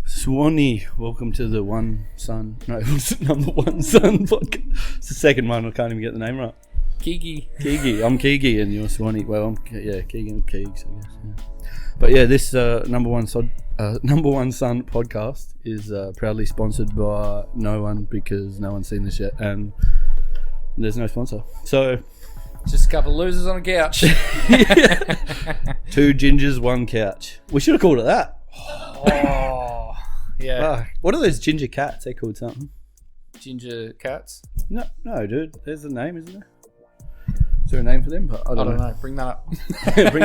Swanney, welcome to the number one son podcast. It's the second one, I can't even get the name right. Keegan. I'm Keegan and you're Swanney. Well, I'm Keegan and Keegs, I guess. Yeah. But yeah, this number one son podcast is proudly sponsored by no one because no one's seen this yet and there's no sponsor. So just a couple of losers on a couch. Two gingers, one couch. We should have called it that. Oh, yeah. What are those ginger cats? They're called something. Ginger cats? No, dude. There's a name, isn't there? Is there a name for them? But I don't know. Bring that up. Bring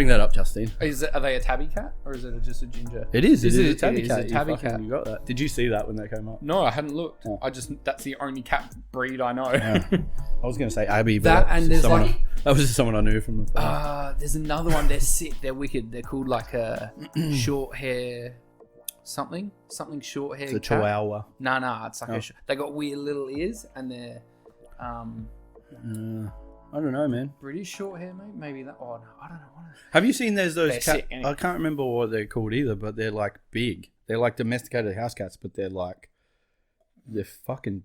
that up, Justine. Are they a tabby cat or is it just a ginger? It is. It is a tabby tabby cat. A tabby cat. You got that? Did you see that when that came up? No, I hadn't looked. Oh. That's the only cat breed I know. Yeah. I was going to say Abby, but that and there's that was just someone I knew from the there's another one. They're sick. They're wicked. They're called like a short hair something short hair. It's a chihuahua. No, it's like they got weird little ears and they're I don't know, man. British short hair, maybe that. Oh no, I don't know. Have you seen those cats? Anyway. I can't remember what they're called either, but they're like big. They're like domesticated house cats, but they're fucking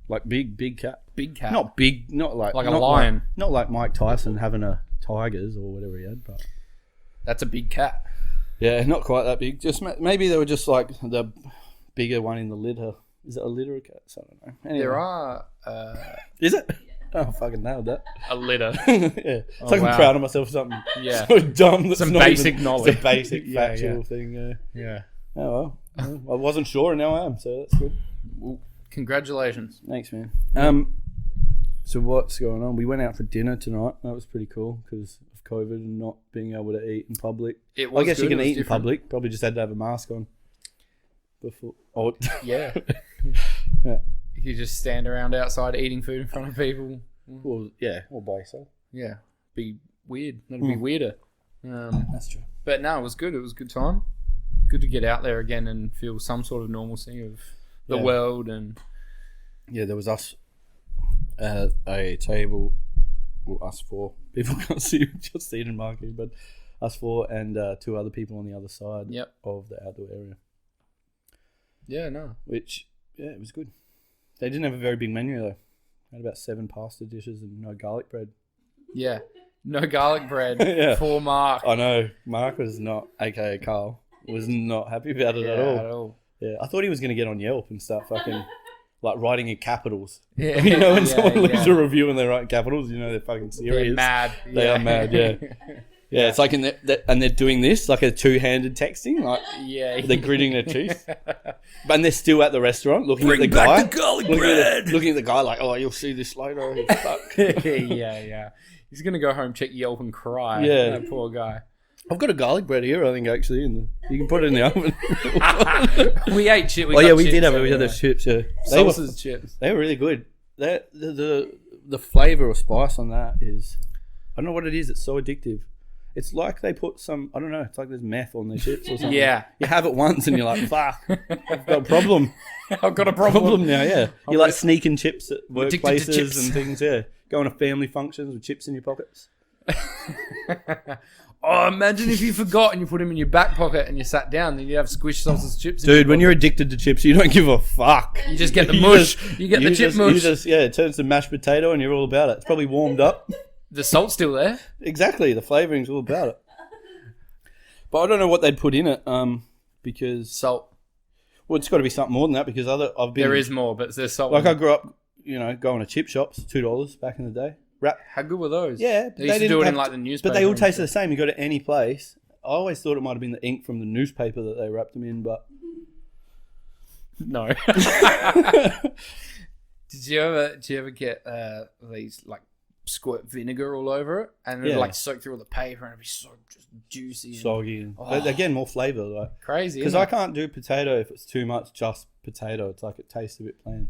like big cat. Big cat. Not big, not like a lion. Not like Mike Tyson having a tigers or whatever he had, but that's a big cat. Yeah, not quite that big. Just maybe they were just like the bigger one in the litter. Is it a litter of cats? I don't know. Anyway. There are. Is it? Oh, I fucking nailed that. A litter. Yeah. It's like I'm proud of myself for something so dumb. That's some not basic even, knowledge. It's a basic factual thing. Yeah. Oh, well. I wasn't sure and now I am, so that's good. Well, congratulations. Thanks, man. So what's going on? We went out for dinner tonight. That was pretty cool because of COVID and not being able to eat in public. I guess you can eat in public. Probably just had to have a mask on before. Oh, yeah. Yeah. You just stand around outside eating food in front of people. Well, yeah, or by yourself. Yeah, be weird. That'd be weirder. That's true. But no, it was good. It was a good time. Good to get out there again and feel some sort of normalcy of the world. And yeah, there was us at a table. Well, us four. People can't see Justine and Marky, but us four and two other people on the other side of the outdoor area. Yeah, no. Which, it was good. They didn't have a very big menu though. They had about 7 pasta dishes and no garlic bread. Yeah, no garlic bread for Mark. I know. Mark was not, aka Carl, was not happy about it at all. Yeah, I thought he was going to get on Yelp and start fucking like writing in capitals. Yeah, you know, when someone leaves a review and they write in capitals, you know they're fucking serious. They're mad. They are mad. Yeah. Yeah, it's like and they're doing this like a two-handed texting, like they're gritting their teeth, and they're still at the restaurant looking at the guy, looking at the guy like, oh, you'll see this later. Fuck. Yeah. He's gonna go home, check Yelp, and cry. Yeah, that poor guy. I've got a garlic bread here, I think actually, you can put it in the oven. We ate chips. We did have it. We had those chips. Yeah, Salsa's chips. They were really good. The flavor or spice on that is, I don't know what it is. It's so addictive. It's like they put some, I don't know, it's like there's meth on their chips or something. Yeah. You have it once and you're like, fuck, I've got a problem. I've got a problem now, yeah. You're like sneaking chips at workplaces and things, yeah. Going to family functions with chips in your pockets. Oh, imagine if you forgot and you put them in your back pocket and you sat down, then you'd have squish sausage chips. Dude, when you're addicted to chips, you don't give a fuck. You just get the mush. You get the chip mush. It turns to mashed potato and you're all about it. It's probably warmed up. The salt's still there. Exactly, the flavouring's all about it. But I don't know what they'd put in it, because salt. Well, it's got to be something more than that because there is more, but there's salt. Like I grew up, going to chip shops, $2 back in the day. How good were those? Yeah, they used to do it in like the newspaper. But they all tasted the same. You go to any place. I always thought it might have been the ink from the newspaper that they wrapped them in, but no. Did you ever get these like squirt vinegar all over it and it'd like soak through all the paper and it'd be so just juicy, soggy, but again more flavour, like crazy. Because I can't do potato if it's too much just potato. It's like it tastes a bit plain.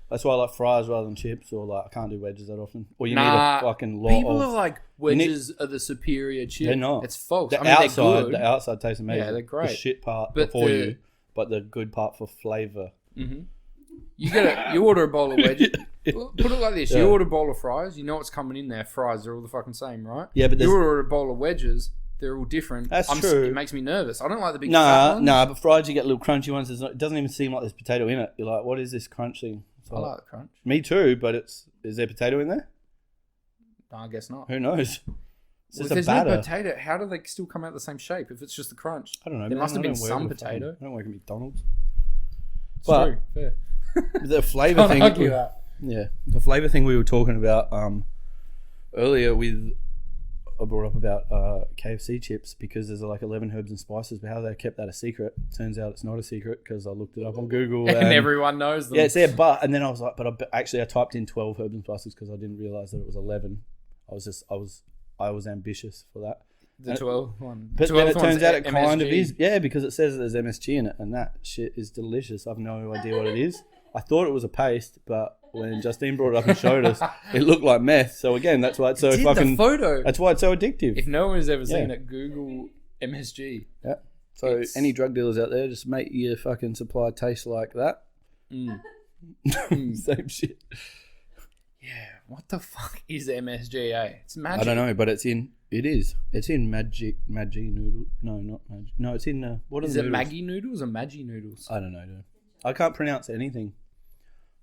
That's why I like fries rather than chips, or like I can't do wedges that often. Or you need a fucking lot people are like wedges are the superior chip. They're not. It's false. The outside, the outside tastes amazing. Yeah, they're great. The shit part but but the good part for flavour. Mm-hmm. You order a bowl of wedges. Put it like this: you order a bowl of fries. You know what's coming in there. Fries, they're all the fucking same, right? Yeah, but you order a bowl of wedges. They're all different. That's true. It makes me nervous. I don't like the big fat ones. Nah, but fries, you get little crunchy ones. It doesn't even seem like there's potato in it. You're like, what is this crunch thing? I like the crunch. Me too, but is there potato in there? No, I guess not. Who knows? If there's no potato, how do they still come out the same shape if it's just the crunch? I don't know. There must have been some potato. I don't work at McDonald's. It's true. Fair. The flavour thing. Yeah, the flavour thing we were talking about earlier I brought up about KFC chips because there's like 11 herbs and spices, but how they kept that a secret. Turns out it's not a secret because I looked it up on Google. And everyone knows them. Yeah, it's there, and then I was like, I typed in 12 herbs and spices because I didn't realise that it was 11. I was ambitious for that. The 12 one. But then it turns out it kind of is. Yeah, because it says there's MSG in it, and that shit is delicious. I've no idea what it is. I thought it was a paste, but when Justine brought it up and showed us, it looked like meth. So again, that's why it's so fucking... the photo. That's why it's so addictive. If no one has ever seen it, Google MSG. Yeah. So any drug dealers out there, just make your fucking supply taste like that. Same shit. Yeah, what the fuck is MSG, eh? It's magic. I don't know, but it's in Maggi noodle. No, not Maggi. No, it's in what is it? Maggi noodles or Maggi noodles? I don't know, dude. I can't pronounce anything.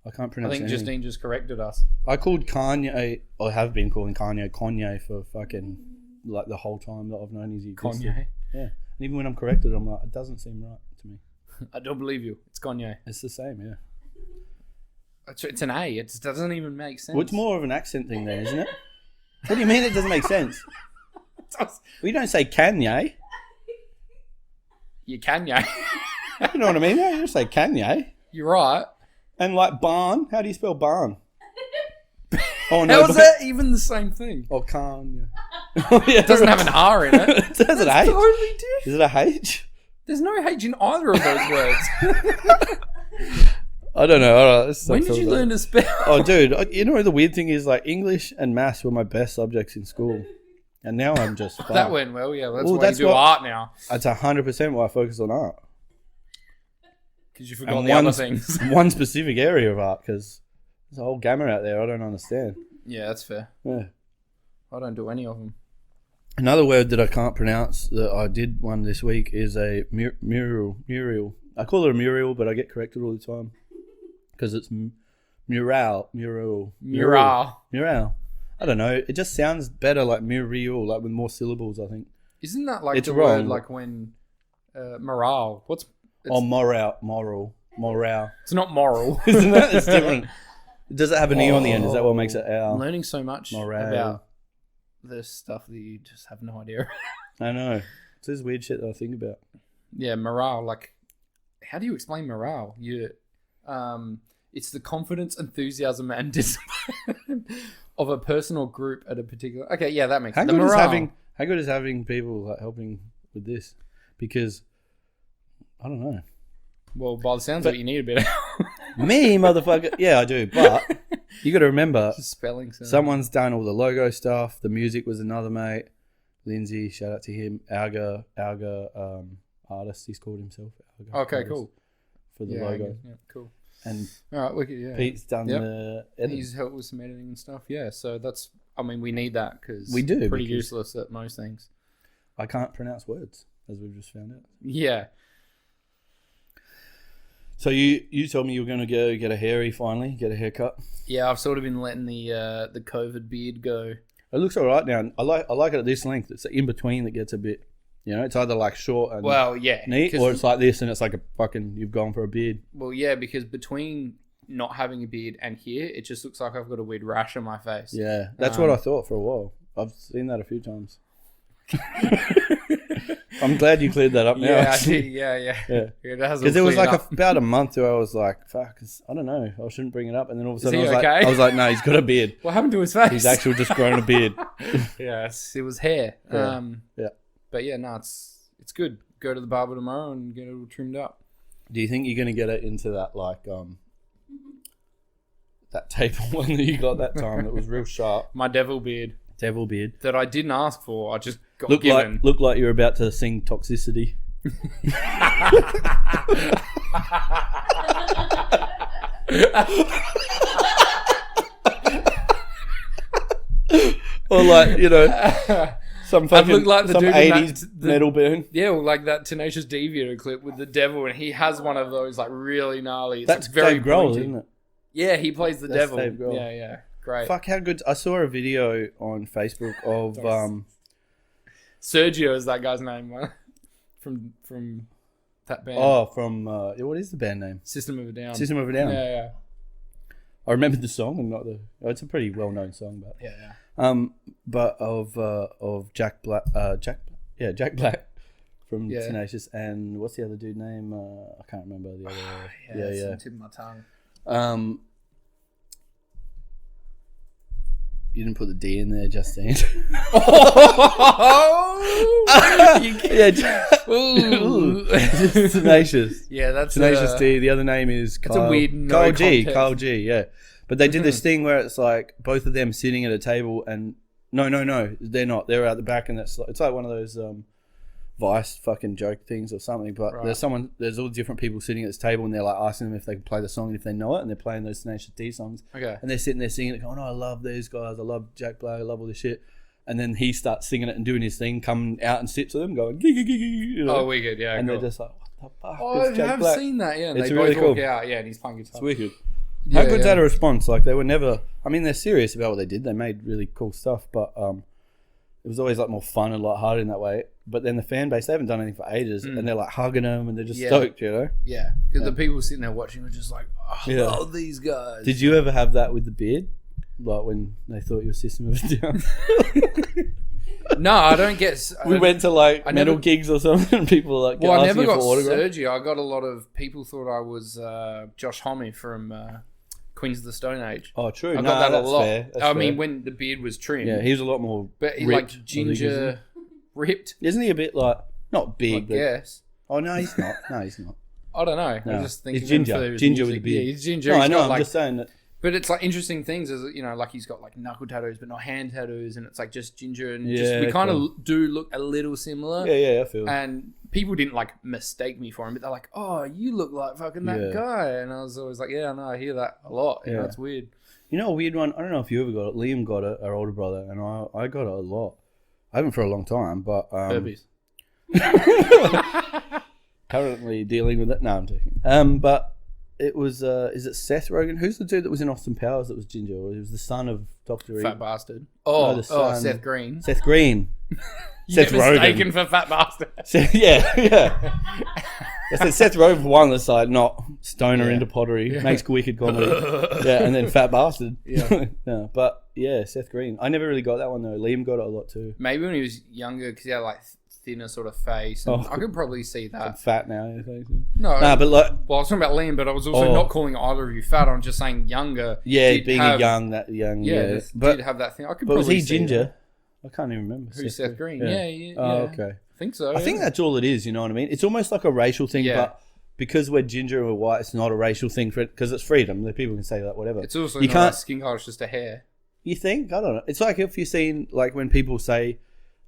I think Justine just corrected us. I called Kanye. I have been calling Kanye for fucking like the whole time that I've known he's existed. Kanye. Yeah, and even when I'm corrected, I'm like, it doesn't seem right to me. I don't believe you. It's Kanye. It's the same, yeah. It's an A. It doesn't even make sense. Well, it's more of an accent thing then, isn't it? What do you mean it doesn't make sense? Well, you don't say Kanye. You Kanye. You know what I mean? You just say Kanye. You're right. And like barn, how do you spell barn? Oh no! How is that even the same thing? Oh, Kanye. It doesn't have an R in it. It does an H. Totally different. Is it a H? There's no H in either of those words. I don't know. When did you learn to spell? Oh, dude, you know the weird thing is like English and maths were my best subjects in school, and now I'm just fucked. That went well, yeah. That's why you do art now. That's 100% why I focus on art. Because you forgot the other things. One specific area of art, because there's a whole gamut out there I don't understand. Yeah, that's fair. Yeah, I don't do any of them. Another word that I can't pronounce that I did one this week is a mural. I call it a mural, but I get corrected all the time. Because it's mural. I don't know. It just sounds better like mural, like with more syllables, I think. Isn't that like the word like when morale? Moral. It's not moral. Isn't that? It's different. Does it have an E on the end? Is that what makes it L? I'm learning so much about this stuff that you just have no idea. I know. It's this weird shit that I think about. Yeah, morale. Like, how do you explain morale? It's the confidence, enthusiasm, and discipline of a person or group at a particular... Okay, yeah, that makes sense. How good is having people like helping with this? Because, I don't know. Well, by the sounds of it, you need a bit of help. Me, motherfucker. Yeah, I do. But you got to remember, spelling. Someone's done all the logo stuff. The music was another mate. Lindsay, shout out to him. Alga artist, he's called himself. Okay, cool. For the logo. Yeah, cool. And all right, wicked, yeah. Pete's done the editing. He's helped with some editing and stuff. Yeah, so that's... I mean, we need that because we do. Pretty useless at most things. I can't pronounce words, as we've just found out. Yeah. So you told me you were going to go get a haircut. Yeah, I've sort of been letting the COVID beard go. It looks all right now. I like it at this length. It's in between that gets a bit... You know, it's either like short and neat, or it's like this and it's like a fucking, you've gone for a beard. Well, yeah, because between not having a beard and here, it just looks like I've got a weird rash on my face. Yeah, that's what I thought for a while. I've seen that a few times. I'm glad you cleared that up now. Yeah, I did. Yeah. Because it was like about a month where I was like, fuck, I don't know, I shouldn't bring it up. And then all of a sudden I was like, no, he's got a beard. What happened to his face? He's actually just grown a beard. Yes, it was hair. Yeah. But yeah, no, it's good. Go to the barber tomorrow and get it all trimmed up. Do you think you're going to get it into that like that table one that you got that time that was real sharp? My devil beard. That I didn't ask for. I just got given. Looked like you're about to sing Toxicity. Or like, you know, some fucking look like the some dude in 80s metal band. Yeah, well, like that Tenacious D video clip with the devil, and he has one of those like really gnarly. It's That's like very Dave Grohl, pointy. isn't it? Yeah, he plays the That's devil. Dave Grohl. Yeah, great. Fuck, how good. I saw a video on Facebook of Sergio is that guy's name, right? from that band. from what is the band name? System of a Down. System of a Down. Yeah. I remember the song and not the. Oh, it's a pretty well known song, but Yeah. But of Jack Black, Jack Black from Yeah. Tenacious, and what's the other dude name? I can't remember the other. It's on the tip of my tongue. You didn't put the D in there, Justine. Tenacious. Yeah, that's Tenacious D. The other name is It's Kyle. a weird no Kyle G. context. Kyle G. Yeah, but they did this thing where it's like both of them sitting at a table, and no, they're not. They're out the back, and it's like one of those Vice fucking joke things or something. But Right. there's all different people sitting at this table, and they're like asking them if they can play the song and if they know it, and they're playing those Tenacious D songs. Okay. And they're sitting there singing it, going, "Oh, I love these guys. I love Jack Black. I love all this shit." And then he starts singing it and doing his thing, coming out and sits with them, going, "Gee, gee, gee, gee," you know? Oh, wicked. Yeah, And cool. they're just like, "What the fuck?" Oh, It's I Jack have Black. seen that. Yeah, and It's they really both walk cool. out. Yeah, and he's playing guitar. It's wicked. Yeah, How good's yeah. that a response? Like, they were never. I mean, they're serious about what they did. They made really cool stuff, but it was always like more fun and lighthearted in that way. But then the fan base, they haven't done anything for ages, and they're like hugging them, and they're just stoked, you know. Yeah, because the people sitting there watching were just like, "Oh, I Yeah. love these guys." Did you ever have that with the beard? Like when they thought you were System of a Down? No, I don't get. We went to like I metal never- gigs or something, and people like Well, I asking never you got for autographs. Sergio. I got a lot of people thought I was Josh Homme from Queens of the Stone Age. Oh, true. I got Nah, that a that's lot. fair. That's I mean, fair. when the beard was trimmed. Yeah, he was a lot more but he ripped, like I think, ginger, ripped. Isn't he a bit like, not I big, but... guess. Oh, no, he's not. No, he's not. I don't know. No. I just think He's of him ginger. for his Ginger with music. the beard. Yeah, he's ginger. No, He's I know, got, I'm like, just saying that. but it's like interesting things, as you know, like he's got like knuckle tattoos, but not hand tattoos, and it's like just ginger, and just, Yeah, we kind cool. of do look a little similar. Yeah, I feel it. And people didn't like mistake me for him, but they're like, "Oh, you look like fucking that Yeah. guy," and I was always like, "Yeah, I know, I hear that a lot. You know, Yeah. it's weird." You know a weird one? I don't know if you ever got it. Liam got it, our older brother, and I got it a lot. I haven't for a long time, but... Herpes. currently dealing with it. No, I'm joking. But it was, is it Seth Rogen? Who's the dude that was in Austin Powers that was ginger? He was the son of Dr. Fat E. bastard. No, Oh, the son. Seth Green. Seth Green. You Seth get mistaken Rogen. for fat bastard. Yeah. I said Seth Rogen for one, that's like not stoner Yeah. into pottery, Yeah. makes wicked comedy. Yeah, and then fat bastard. Yeah. Yeah, but yeah, Seth Green. I never really got that one though. Liam got it a lot too. Maybe when he was younger, because he had like thinner sort of face. And Oh. I could probably see I'm that. fat now. I think. No, Nah, but like, well, I was talking about Liam, but I was also Oh. not calling either of you fat. I'm just saying younger. yeah, did being have- that young. Yeah, Yeah, did have that thing. I could but was probably he see ginger? that. I can't even remember. Who's Seth Green? Yeah. Yeah. Oh, okay. I think so. I think that's all it is. You know what I mean? It's almost like a racial thing, Yeah. but because we're ginger and we're white, it's not a racial thing for it because it's freedom. The people can say that, whatever. it's also you not can't. a skin color, it's just a hair. You think? I don't know. It's like if you've seen like when people say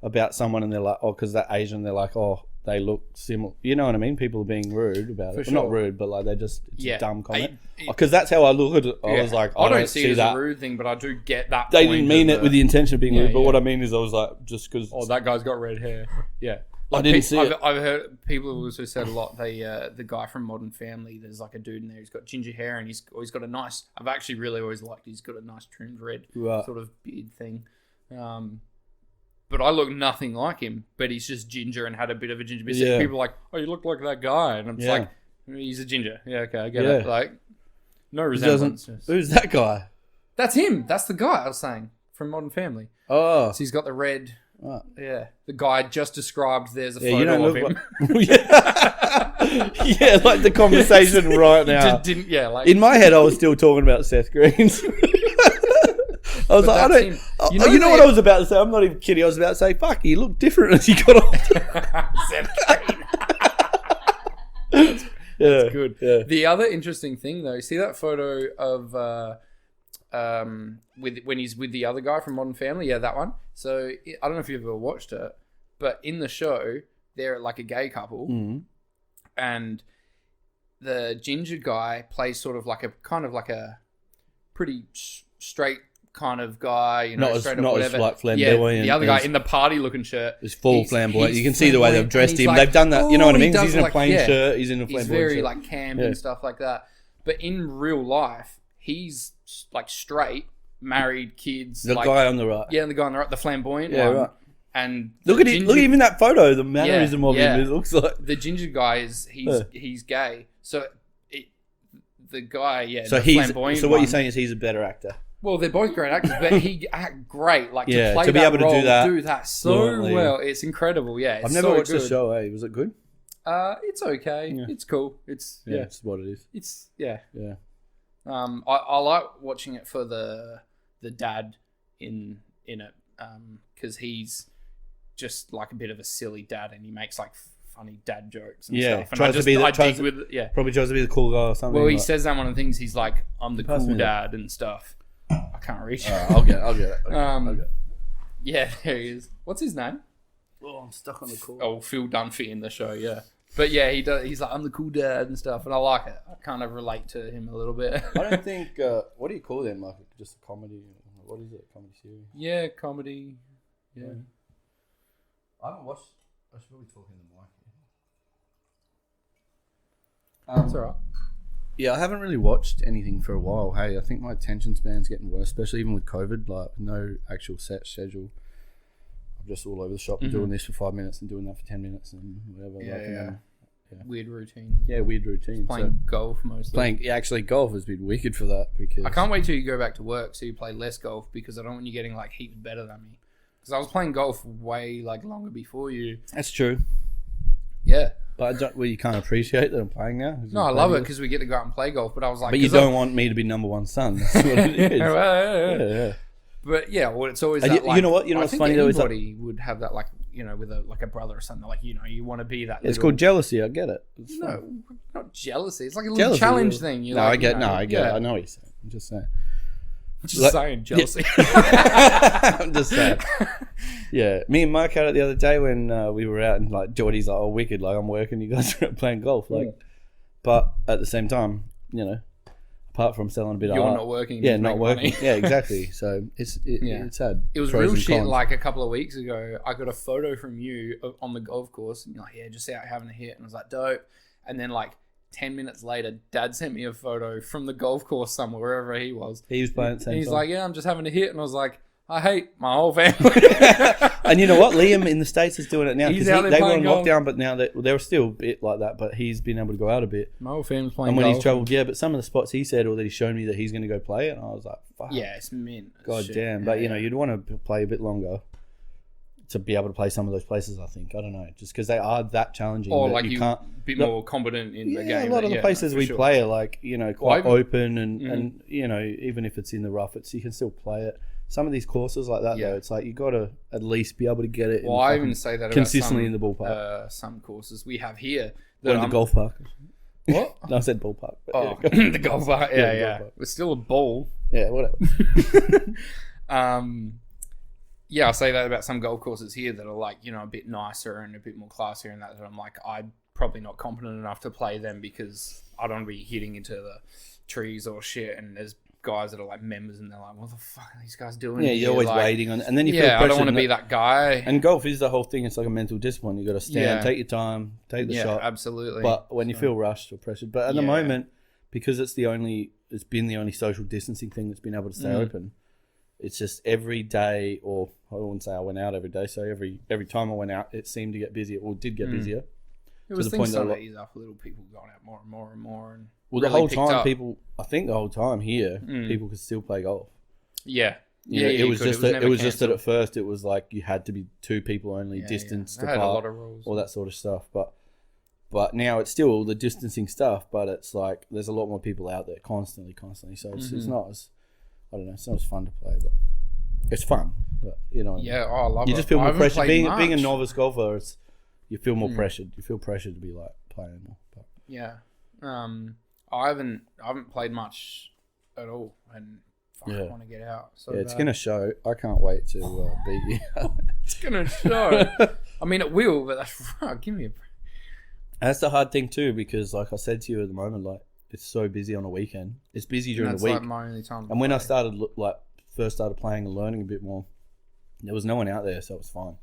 about someone and they're like, oh, because they're Asian, they're like, oh, they look similar. You know what I mean? People are being rude about it. For Well, not sure. rude, but like it's Yeah. a dumb comment. I- Because that's how I look at it. I Yeah. was like, I I don't see it as that. a rude thing, but I do get that. They point didn't mean of it with the intention of being Yeah, rude, but yeah. what I mean is I was like, just because. Oh, that guy's got red hair. Yeah. I didn't see it. I've heard people have also said a lot. The guy from Modern Family. There's like a dude in there who's got ginger hair and he's got a nice. I've actually really always liked. He's got a nice trimmed red Right. sort of beard thing. But I look nothing like him. But he's just ginger and had a bit of a ginger beard. Yeah. People are like, oh, you look like that guy, and I'm just Yeah. like, he's a ginger. Yeah, okay, I get Yeah. it. Like, no It doesn't- resemblance. Who's that guy? That's him. That's the guy I was saying from Modern Family. Oh. So he's got the red. Right. Yeah, the guy just described. There's a Yeah, you don't photo of look him. like. Yeah, like the conversation right He now. just didn't. Yeah, like In my head, I was still talking about Seth Green's. I was But like, I that's don't. him. You You know, know what they- I was about to say? I'm not even kidding. I was about to say, fuck, he looked different as he got older. Seth Green. Yeah, Good. Yeah. The other interesting thing, though, see that photo of with when he's with the other guy from Modern Family? Yeah, that one. So I don't know if you've ever watched it, but in the show, they're like a gay couple, Mm. and the ginger guy plays sort of like a pretty straight kind of guy, you know, Not as straight up not as whatever. like flamboyant. The other guy in the party looking shirt is full he's flamboyant. You can see the way they've flamboyant, dressed and him. he's They've done that. You know what I mean? he He's in a does plain like- shirt. He's in a He's flamboyant very shirt. like camp Yeah. and stuff like that. But in real life, he's like straight, married, kids. The like, guy on the right. yeah, the guy on the right, the flamboyant Yeah, one. right. And Look the at it. ginger- Look at even that photo. The mannerism of yeah. him. It looks like. The ginger guy is he's gay. So the guy, So the he's. flamboyant So what one, you're saying is he's a better actor. well, they're both great actors, but he act great. Like Yeah, to play to be that able to role, do that so fluently. well. It's incredible. Yeah, it's I've never so watched good. the show. Was it good? It's okay. Yeah. It's cool. It's Yeah, it's what it is. It's yeah. Yeah. I like watching it for the dad in it because he's just like a bit of a silly dad and he makes like funny dad jokes and Yeah, stuff. And tries to be the- I tries dig with yeah. Probably tries to be the cool guy or something. Well, he like- says that one of the things. He's like, "I'm the Pass cool me that. dad" and stuff. I can't reach. I'll get it. I'll get it. I'll get it. Yeah, there he is. What's his name? Oh, I'm stuck on the call. Oh, Phil Dunphy in the show. Yeah, but yeah, he does. He's like, "I'm the cool dad" and stuff, and I like it. I kind of relate to him a little bit. I don't think. What do you call them? Like just a comedy? What is it? Comedy series? Yeah, comedy. Yeah. I haven't watched. I should probably talk in the mic. That's all right. Yeah, I haven't really watched anything for a while. Hey, I think my attention span's getting worse, especially even with COVID. Like no actual set schedule. I'm just all over the shop and doing this for 5 minutes and doing that for 10 minutes and whatever. Yeah, like, and yeah. then- Weird routine. Yeah, weird routine. Playing golf mostly. Actually, golf has been wicked for that because I can't wait till you go back to work so you play less golf because I don't want you getting like heaps better than me. Because I was playing golf way like longer before you. That's true, Yeah. but I don't, well, you can't appreciate that I'm playing now. No, I love it because we get to go out and play golf. But I was like, But you 'cause don't want me to be number one son. That's what it is. Yeah, well, yeah. Yeah. But yeah, well, it's always And that, you like, know what? You know I what's think funny though is that anybody would have that, like, you know, with a brother or something. Like, you know, you want to be that. it's little, called jealousy. I get it. It's no, fine. not jealousy. It's like a little Jealousy, challenge yeah. thing. You're No, like, I get. you know, No, I get. yeah. It. I know what you're saying. I'm just saying. Just Like- saying jealousy. I'm just saying. Yeah, me and Mark had it the other day when we were out and like Geordie's like, "Oh, wicked! Like I'm working, you guys are out playing golf." Like, but at the same time, you know, apart from selling a bit of You're art, not working. yeah, to not make working, money. yeah, exactly. So Yeah. it's sad. It was pros real and shit. cons. Like a couple of weeks ago, I got a photo from you on the golf course, and you're like, "Yeah, just out having a hit," and I was like, "Dope." And then like 10 minutes later, Dad sent me a photo from the golf course somewhere, wherever he was. he was playing at the same And he's time. like, "Yeah, I'm just having a hit," and I was like, "I hate my whole family." And you know what? Liam in the States is doing it now He's because out there they were on playing golf. lockdown, but now they're still a bit like that. But he's been able to go out a bit. My whole family's playing And when golf. he's travelled, yeah. But some of the spots he said or that he showed me that he's going to go play it, and I was like, "Fuck, Yeah, it's mint. as god shit. damn!" Yeah, But you yeah. know, you'd want to play a bit longer to be able to play some of those places. I think I don't know, just because they are that challenging. Or that like you you can't. bit Look, more competent in the Yeah, game. a lot of the Yeah, places for we sure. play are like, you know, quite Well, open and you know, even if it's in the rough, you can still play it. Some of these courses like that Yeah. though, it's like you got to at least be able to get it. Well, I even say that about consistently some, in the ballpark. some courses we have here. Or in the golf park. What? No, I said ballpark. But Oh, yeah, the golf bar. Yeah, Yeah, the yeah. golf bar. It's still a ball. yeah, whatever. Yeah, I say that about some golf courses here that are like, you know, a bit nicer and a bit more classier and that I'm like, I'm probably not competent enough to play them because I don't want to be hitting into the trees or shit. And there's guys that are like members and they're like, what the fuck are these guys doing? Yeah, here? you're always Like, waiting on, and then you feel yeah, I pressure. don't want to be that guy. And golf is the whole thing. It's like a mental discipline. You got to stand, Yeah. take your time, take the Yeah, shot. absolutely. But when you So- feel rushed or pressured, but at the Yeah. moment, because it's been the only social distancing thing that's been able to stay open. It's just every day, or I wouldn't say I went out every day. So every time I went out, it seemed to get busier, or did get busier. it was the things point that started a to ease up a little, people going out more and more and more. And Well, really the whole picked time, up. I think the whole time here, people could still play golf. Yeah. You know, yeah, it was you could. just that never it was just that cancelled. at first it was like you had to be two people only, distance They had a apart, lot of rules. all that sort of stuff. But now it's still all the distancing stuff, but it's like there's a lot more people out there constantly. So it's not as, I don't know, it's not as fun to play, but it's fun. But you know, Yeah, I love you it. just feel I more haven't pressure. played Being a much. novice golfer, you feel more pressured. You feel pressured to be like playing more. But Yeah. I haven't played much at all, and I Yeah. want to get out. So yeah, it's gonna show. I can't wait to beat you. it's gonna show. I mean, it will, but that's right. Give me a break. That's the hard thing too, because like I said to you at the moment, like it's so busy on a weekend. It's busy during the week. Like my only time. And when I started first started playing and learning a bit more, there was no one out there, so it was fine.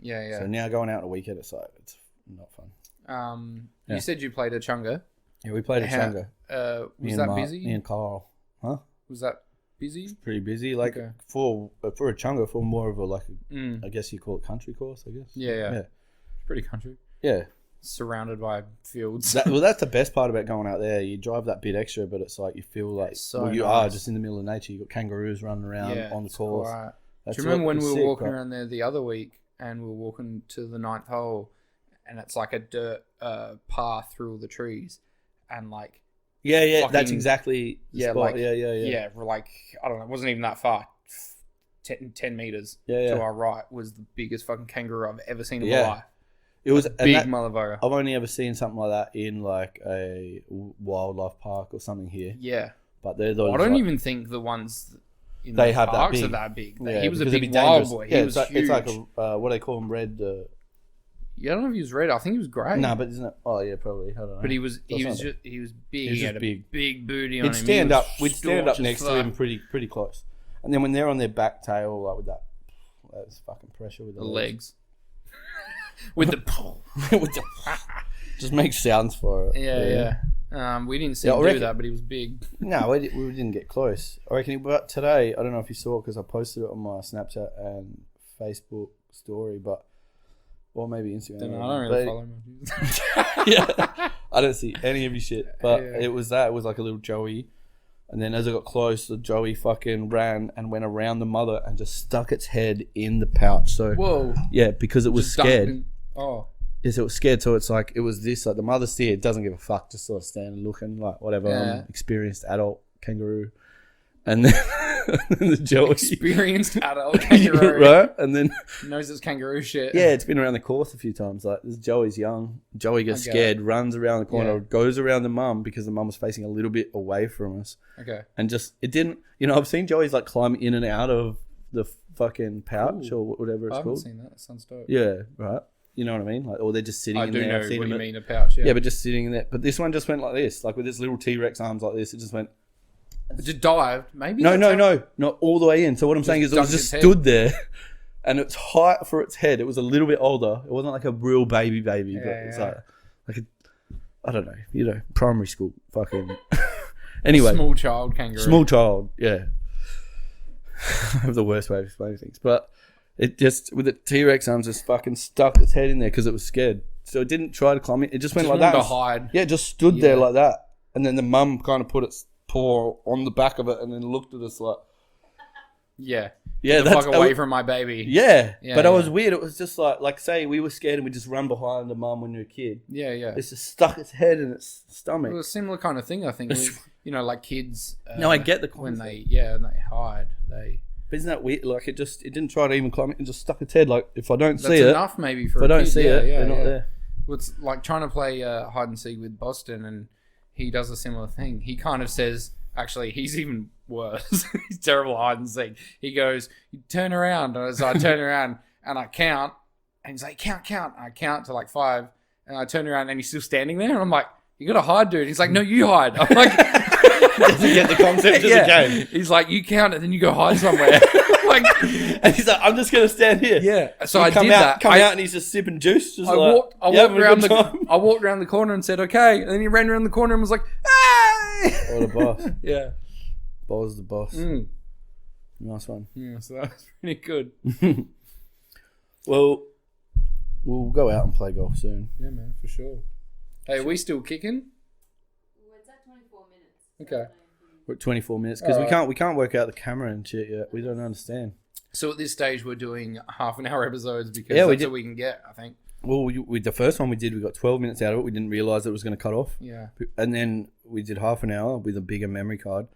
Yeah. So now going out on a weekend, it's not fun. You said you played a chunga. Yeah, we played a chunga. Was that busy? Me and Carl. Huh? Was that busy? Pretty busy. Like for a chunga, for more of a I guess you call it country course. I guess. Yeah. It's pretty country. Yeah. Surrounded by fields. That's the best part about going out there. You drive that bit extra, but it's like you feel like you are just in the middle of nature. You got kangaroos running around on the course. Right. Do you remember when we were walking around there the other week, and we were walking to the 9th hole, and it's like a dirt path through all the trees, and like that's exactly the spot. Yeah, we're like, I don't know, it wasn't even that far. 10 meters to our right was the biggest fucking kangaroo I've ever seen in my life. It was a big motherfucker. I've only ever seen something like that in like a wildlife park or something here. Yeah, but they're those. I don't even think the ones in the parks are that big. He was a big wild boy. He was huge. It's like what do they call him, red. Yeah, I don't know if he was red. I think he was grey. No, but isn't it? Oh yeah, probably. I don't know. But he was big. He had a big booty on him. We'd stand up next to him pretty close. And then when they're on their back tail, like with that's fucking pressure with the legs. With the just make sounds for it. Yeah. We didn't see him do that, but he was big. No, we didn't get close. I reckon. But today, I don't know if you saw it because I posted it on my Snapchat and Facebook story, or maybe Instagram. I don't really follow my yeah, I don't see any of your shit. But it was like a little joey. And then as I got close, the joey fucking ran and went around the mother and just stuck its head in the pouch. So whoa, yeah, because it was just scared. Oh, yes, it was scared. So it's like it was this like the mother steer doesn't give a fuck, just sort of standing looking like whatever. I'm an experienced adult kangaroo, and then the joey experienced adult kangaroo, right? And then knows his kangaroo shit. Yeah, it's been around the course a few times. Like this joey's young. Joey gets scared, runs around the corner, goes around the mum because the mum was facing a little bit away from us. Okay. And just it didn't. I've seen joeys like climb in and out of the fucking pouch or whatever it's called. I haven't seen that. That sounds dope. Yeah, right. You know what I mean? Like, or they're just sitting in there. I do know what you mean, a pouch. Yeah, but just sitting in there. But this one just went like this, like with its little T-Rex arms like this. It just went. It just dived, maybe? No, not all the way in. So what I'm saying is it was just stood there, and its height for its head, it was a little bit older. It wasn't like a real baby, but it's like I don't know, primary school fucking. Anyway, small child kangaroo. Small child, yeah. I have the worst way of explaining things, but it just with the T-Rex arms just fucking stuck its head in there because it was scared. So it didn't try to climb it. It just went like that. To hide. Yeah, it just stood there like that, and then the mum kind of put its paw on the back of it and then looked at us like yeah that's fuck away from my baby. But it was weird. It was just like say we were scared and we just run behind the mum when you're a kid. It's just stuck its head in its stomach. It was a similar kind of thing, I think, with, like kids no, I get the when concept. when they hide but isn't that weird? Like it didn't try to even climb it and just stuck its head. Like if I don't see it, that's enough maybe for if I don't see it, they're not there. Well, it's like trying to play hide and seek with Boston, and he does a similar thing. He kind of says, actually, he's even worse. He's terrible at hide and seek. He goes, "You turn around," and so I turn around and I count, and he's like, "Count," and I count to like 5, and I turn around and he's still standing there, and I'm like, "You gotta hide, dude." He's like, "No, you hide." I'm like, doesn't get the concept of the game. He's like, "You count and then you go hide somewhere." And he's like, "I'm just gonna stand here." Yeah. So I did that. Come out and he's just sipping juice. Just I walked around the corner and said, "Okay," and then he ran around the corner and was like, "Hey!" What a boss. Yeah. Boss the boss. Nice one. Yeah, so that was pretty good. Well, we'll go out and play golf soon. Yeah, man, for sure. Hey, are we still kicking? Well, it's at 24 minutes. Okay. We're at 24 minutes because we can't work out the camera and shit yet. We don't understand. So at this stage, we're doing half an hour episodes because that's what we can get, I think. Well, with the first one we did, we got 12 minutes out of it. We didn't realise it was going to cut off. Yeah. And then we did half an hour with a bigger memory card.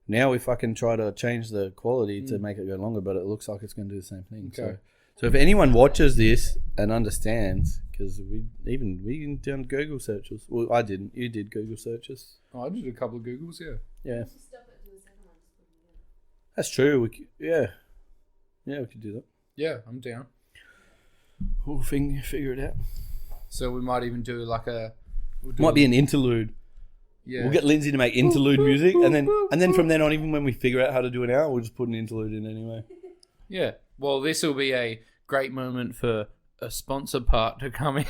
Now we fucking try to change the quality to make it go longer, but it looks like it's going to do the same thing. Okay. So if anyone watches this and understands, because we done Google searches. Well, I didn't. You did Google searches. Oh, I did a couple of Googles, Yeah. That's true. We could we could do that. Yeah, I'm down. We'll figure it out. So we might even do like Might be an interlude. Yeah. We'll get Lindsay to make interlude music, and then from then on, even when we figure out how to do an hour, we'll just put an interlude in anyway. Yeah. Well, this will be a great moment for a sponsor part to come in.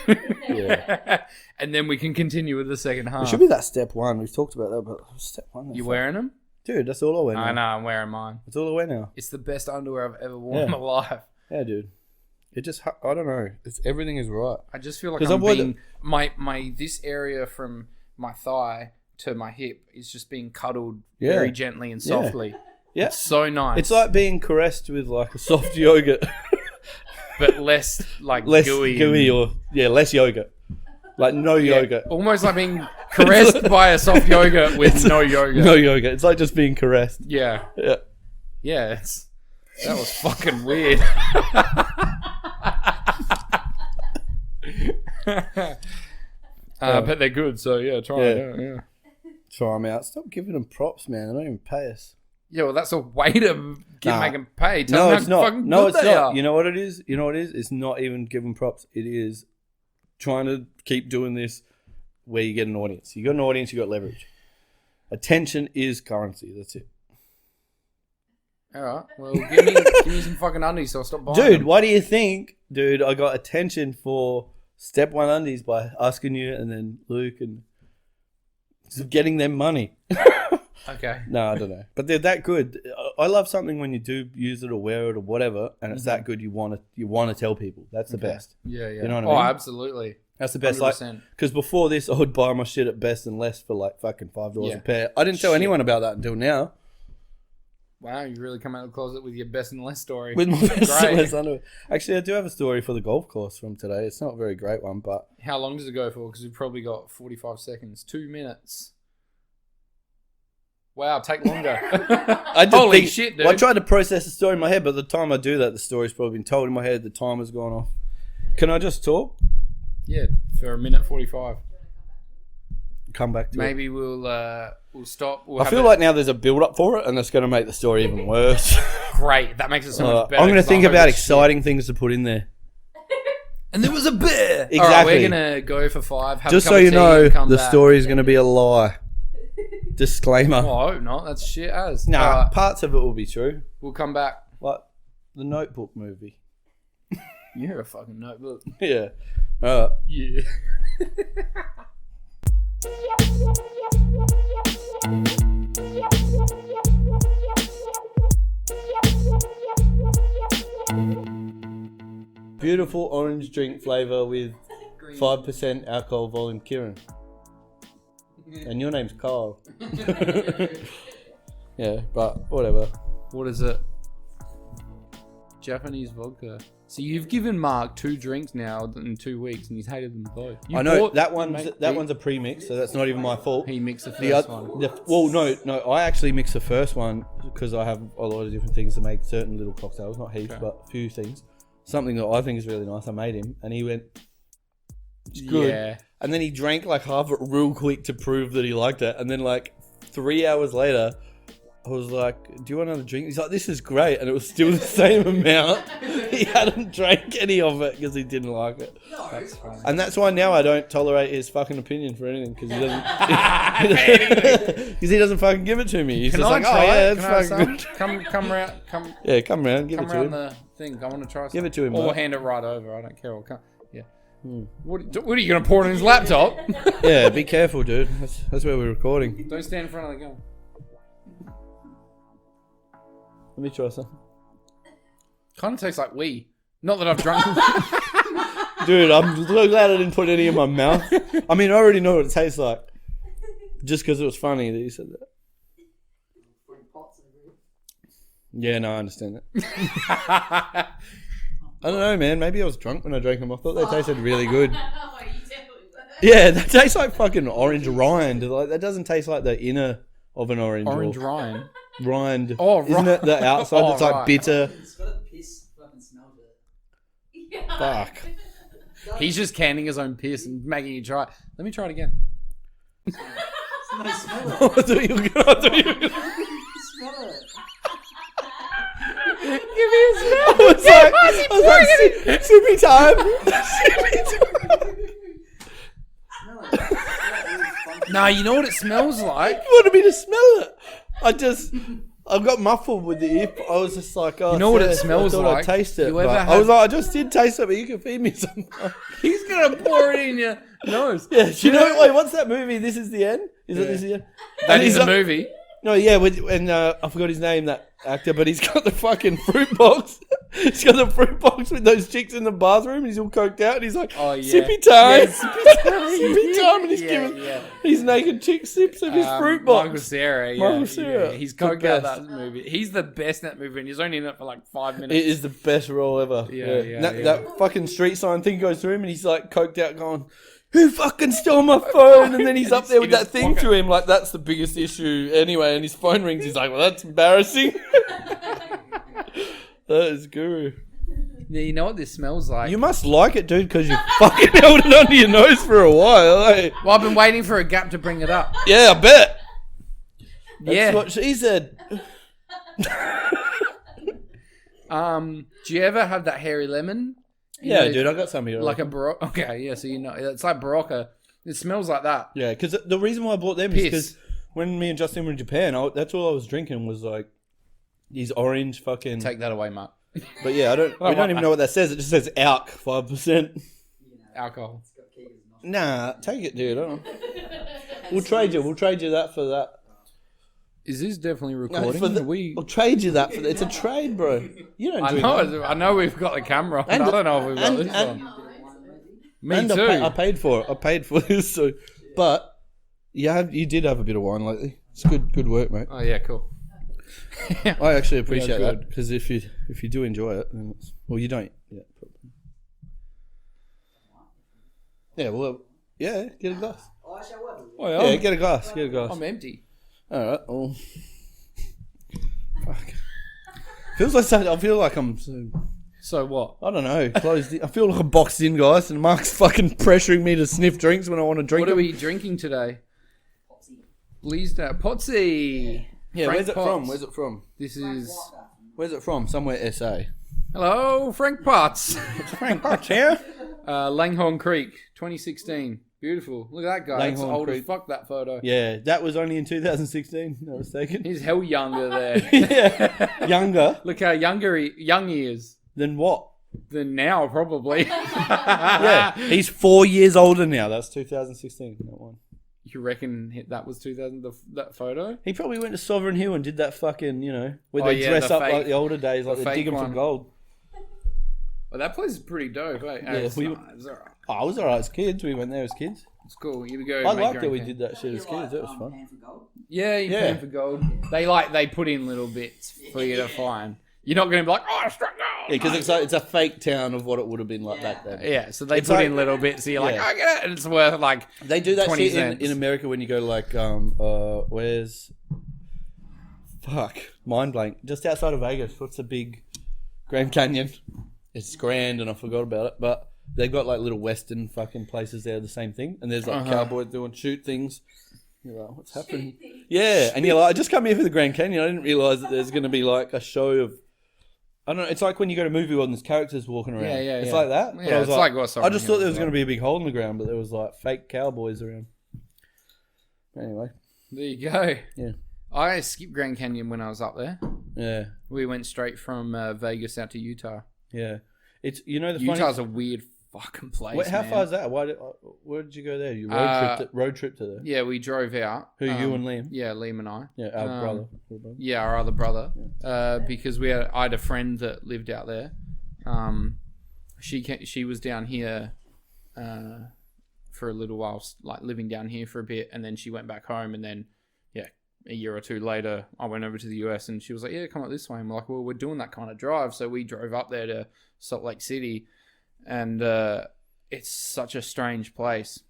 Yeah. And then we can continue with the second half. It should be that step one. We've talked about that, but step one. You wearing them? Dude, that's all I wear now. I know, I'm wearing mine. That's all I wear now. It's the best underwear I've ever worn in my life. Yeah, dude. It just, I don't know. Everything is right. I just feel like 'Cause I'm I've worn being, my this area from my thigh to my hip is just being cuddled very gently and softly. Yeah. It's so nice. It's like being caressed with like a soft yogurt. but less like Less gooey. less yogurt. Like no yogurt. Almost like being caressed by a soft yogurt with no yogurt. No yogurt. It's like just being caressed. Yeah. Yeah. Yeah, that was fucking weird. But they're good, so yeah, try it out. Yeah. Try them out. Stop giving them props, man. They don't even pay us. Yeah, well, that's a way to make them pay. No, it's not. No, it's not. Are. You know what it is? It's not even giving props. It is trying to keep doing this where you get an audience. You got an audience, you got leverage. Attention is currency. That's it. All right. Well, give me some fucking undies so I'll stop buying Dude, them. why do you think, I got attention for Step 1 undies by asking you and then Luke and just getting them money. Okay. No, I don't know. But they're that good. I love something when you do use it or wear it or whatever, and it's that good you want to tell people. That's the best. Yeah. You know what I mean? Oh, absolutely. That's the best. 100%. Like, because before this, I would buy my shit at Best and Less for like fucking $5 a pair. I didn't tell anyone about that until now. Wow, you really come out of the closet with your best and less story. With my Best and Less underwear. Actually, I do have a story for the golf course from today. It's not a very great one, but... How long does it go for? Because we've probably got 45 seconds. 2 minutes. Wow, take longer. Holy shit, dude. Well, I tried to process the story in my head, but the time I do that, the story's probably been told in my head. The timer's gone off. Can I just talk? Yeah, for 1:45. Come back to it. Maybe we'll stop. I feel like now there's a build-up for it, and that's going to make the story even worse. Great. That makes it so much better. I'm going to think about exciting things to put in there. And there was a bear. Exactly. All right, we're going to go for 5. Have Just a so cup you of tea know, and come the back. story is going to be a lie. Disclaimer. Oh, I hope not. That's shit as. Nah, parts of it will be true. We'll come back. Like the Notebook movie. You're a fucking notebook. Yeah. Yeah. Beautiful orange drink flavour with 5% alcohol volume, Kieran. And your name's Carl. Yeah, but whatever. What is it? Japanese vodka. So you've given Mark 2 drinks now in 2 weeks, and he's hated them both. I know that one's a pre-mix, so that's not even my fault. He mixed the first one. No, I actually mixed the first one because I have a lot of different things to make certain little cocktails, not heaps, but a few things. Something that I think is really nice. I made him, and he went, "It's good." Yeah. And then he drank like half of it real quick to prove that he liked it. And then like 3 hours later, I was like, "Do you want another drink?" He's like, "This is great," and it was still the same amount. He hadn't drank any of it because he didn't like it. No, that's funny. And that's why now I don't tolerate his fucking opinion for anything because he doesn't. Because he doesn't fucking give it to me. He's Can just I like, try "Oh yeah, it? it's Can I fucking have good." some? Come round. Yeah, come round, give Come it to around him. the thing. I want to try something. Give it to him, Or mate. hand it right over. I don't care. Yeah. What are you going to pour it in his laptop? Yeah, be careful, dude. That's where we're recording. Don't stand in front of the gun. Let me try some. Kind of tastes like wee. Not that I've drunk. Dude, I'm so glad I didn't put any in my mouth. I mean, I already know what it tastes like. Just because it was funny that you said that. Yeah, no, I understand that. I don't know, man. Maybe I was drunk when I drank them. I thought they tasted really good. Yeah, that tastes like fucking orange rind. Like that doesn't taste like the inner of an orange. Orange rind. Rind. Oh, right. Isn't it the outside that's like right. bitter? It's got a piss fucking smell to it. Fuck. He's just canning his own piss and making you try it. Let me try it again. No, smell it. I thought you were gonna- Smell it. Give me a smell. I was like, sippy time. Sippy time. No, you know what it smells like? You wanted me to smell it. I got muffled with the ear. I was just like, oh, You know what it fair. smells I thought like? I'd taste it. You ever but had- I was like, I just did taste it, but you can feed me some. He's gonna pour it in your nose. Yeah, you know, wait, what's that movie? This Is the End? Is it This Is the End? That And is he's a like- movie. No, yeah, and I forgot his name, that actor, but he's got the fucking fruit box. He's got the fruit box with those chicks in the bathroom. He's all coked out, and he's like, Oh, yeah. sippy time, Yeah, sippy time. sippy time, and he's Yeah, giving yeah. these naked chicks sips of his fruit box. Michael Cera, yeah. Michael Cera. Yeah. He's The coked out best. that movie. He's the best in that movie, and he's only in it for like 5 minutes. It is the best role ever. Yeah. That fucking street sign thing goes through him, and he's like coked out, going, "Who fucking stole my phone?" And then he's up there with that thing to him, like that's the biggest issue anyway. And his phone rings. He's like, "Well, that's embarrassing." That is guru. Yeah, you know what this smells like? You must like it, dude, because you fucking held it under your nose for a while. Eh? Well, I've been waiting for a gap to bring it up. Yeah, I bet. That's Yeah. what she said. Do you ever have that hairy lemon? You Yeah, know, dude, I got some here. Like a Barocca. Okay, yeah, so you know. It's like Barocca. It smells like that. Yeah, because the reason why I bought them is Piss. because when me and Justin were in Japan, that's all I was drinking was like these orange fucking. Take that away, Mark. But yeah, we don't even know what that says. It just says alk 5%. Alcohol. It's got Keegan's nostrils. Nah, take it, dude. I don't know. We'll trade you that for that. Is this definitely No, recording? for the, Are we... We'll trade you that for it's a trade, bro. You don't do that. I know we've got the camera. And- I don't know if we've got and- this and- on. Me And too. I paid for it. I paid for this, so. But you did have a bit of wine lately. It's good work, mate. Oh yeah, cool. I actually appreciate Yeah, that good. because if you do enjoy it, then well, you don't. Yeah. Yeah. Well. Yeah. Get a glass. Oh, actually, I will. Oh, Yeah. Get a glass. Get a glass. I'm empty. All right. Well. Fuck. Feels like I feel like I'm. So what? I don't know. Closed. I feel like I'm boxed in, guys, and Mark's fucking pressuring me to sniff drinks when I want to drink What are them. we drinking today? Popsy. Please, Potsy. Yeah. Frank Where's it Potts. from? Where's it from? This Frank is. Walker. Where's it from? Somewhere SA. Hello, Frank Potts. Frank Potts here. Langhorne Creek, 2016. Beautiful. Look at that guy. It's Langhorne old as Creek. fuck, that photo. Yeah, that was only in 2016. No mistaken. He's hell younger there. Yeah, younger Look how young he is than what? than now, probably. Yeah, he's 4 years older now. That's 2016. That one. You reckon that was 2000? That photo? He probably went to Sovereign Hill and did that fucking, where Oh, they yeah, dress the up like fake- the older days, like the they're fake digging for one. gold. Oh, that place is pretty dope. Eh? Yeah, It's we- alright. Oh, I was alright as kids. We went there as kids. It's cool. You go. I make liked your that own we thing. did that shit as You're kids. That was like, fun. Pan for gold. Yeah, you Yeah. pay for gold. They put in little bits for you to find. You're not going to be like, oh, I struck gold. Yeah, because it's a fake town of what it would have been like back then. Yeah, so they It's put like- in little bits. So you're like, Yeah. I get it. And it's worth like They do that 20 shit cents. in America when you go to like where's mind blank, just outside of Vegas. What's the big Grand Canyon? It's grand and I forgot about it, but they've got like little western fucking places there, the same thing, and there's like cowboys doing shoot things. You're like, what's happening? Yeah, and you're like, I just come here for the Grand Canyon. I didn't realize that there's going to be like a show of. I don't know. It's like when you go to Movie World and there's characters walking around. Yeah, It's yeah. like that. But Yeah, I was it's like what I just thought there was Sovereign going to be a big hole in the ground, but there was like fake cowboys around. Anyway, There you go. Yeah. I skipped Grand Canyon when I was up there. yeah, We went straight from Vegas out to Utah. yeah. It's the funny. Utah's a weird fucking place. Wait, how man. far is that? Where did you go there? You road trip to there. Yeah, we drove out. Who, you and Liam? Yeah, Liam and I. Yeah, our brother. Yeah, our other brother. Because I had a friend that lived out there. She was down here for a little while, like living down here for a bit, and then she went back home, and then a year or two later, I went over to the US, and she was like, "Yeah, come up this way." And we're like, "Well, we're doing that kind of drive," so we drove up there to Salt Lake City, and it's such a strange place.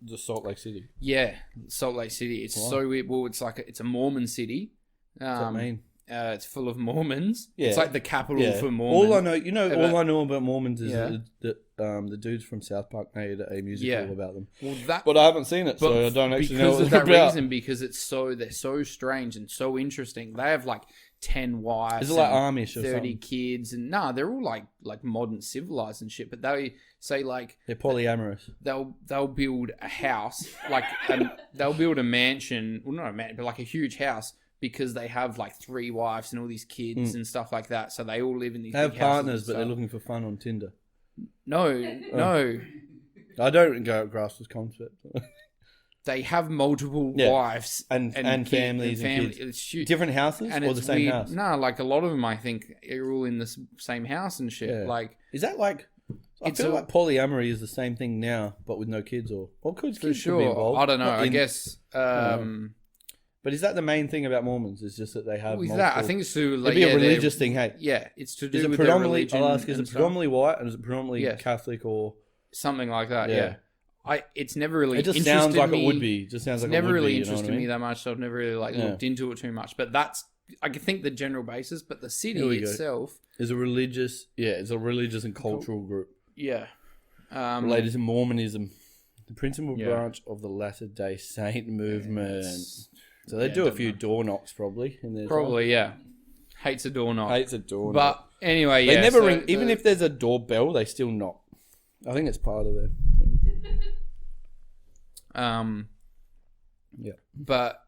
The Salt Lake City. Yeah, Salt Lake City. It's Why? so weird. Well, it's like it's a Mormon city. What's that mean? It's full of Mormons. Yeah. It's like the capital Yeah. for Mormons. All I know, all I know about Mormons is Yeah. that the dudes from South Park made a musical Yeah. about them. Well, that But I haven't seen it, so I don't actually know because what of they're that about. reason. Because they're so strange and so interesting. They have like 10 wives. Is it like and Amish or 30 something? kids, and they're all like modern civilized and shit. But they say like They're polyamorous. they'll build a house, like they'll build a mansion, well not a mansion, but like a huge house because they have like 3 wives and all these kids and stuff like that. So they all live in these. They have big houses partners, and but they're stuff. looking for fun on Tinder. No. I don't grasp this concept. They have multiple Yeah. wives And families and kids. It's huge. Different houses And or it's the same weird. house? No, like a lot of them, I think, are all in the same house and shit. Yeah. Like, Is that like... I It's feel a- like polyamory is the same thing now, but with no kids or... Well, kids for could be sure. involved. I don't know. Not I in- guess. But is that the main thing about Mormons? Is just that they have With multiple... that, I think it's to like It'd be a they're- religious thing, hey? Yeah, it's to do Is it with their predominantly... religion. I'll ask, is and it stuff. predominantly white and is it predominantly Yes. Catholic or... Something like that? Yeah. Yeah. It's never really. It just interested sounds like me. it would be. It just sounds It's like it never would really be, you know what I interested me mean? that much, so I've never really like Yeah. looked into it too much. But that's, I can think the general basis. But the city Here we go. itself, It's a religious... Yeah, it's a religious and cultural group. yeah, Related to Mormonism. The principal Yeah. branch of the Latter-day Saint movement. it's- So they yeah, do a don't few know. door knocks probably in there. probably yeah, hates a doorknob. Hates a door knock. But anyway, They yeah, never so ring. Even if there's a doorbell, they still knock. I think it's part of their thing. Yeah. But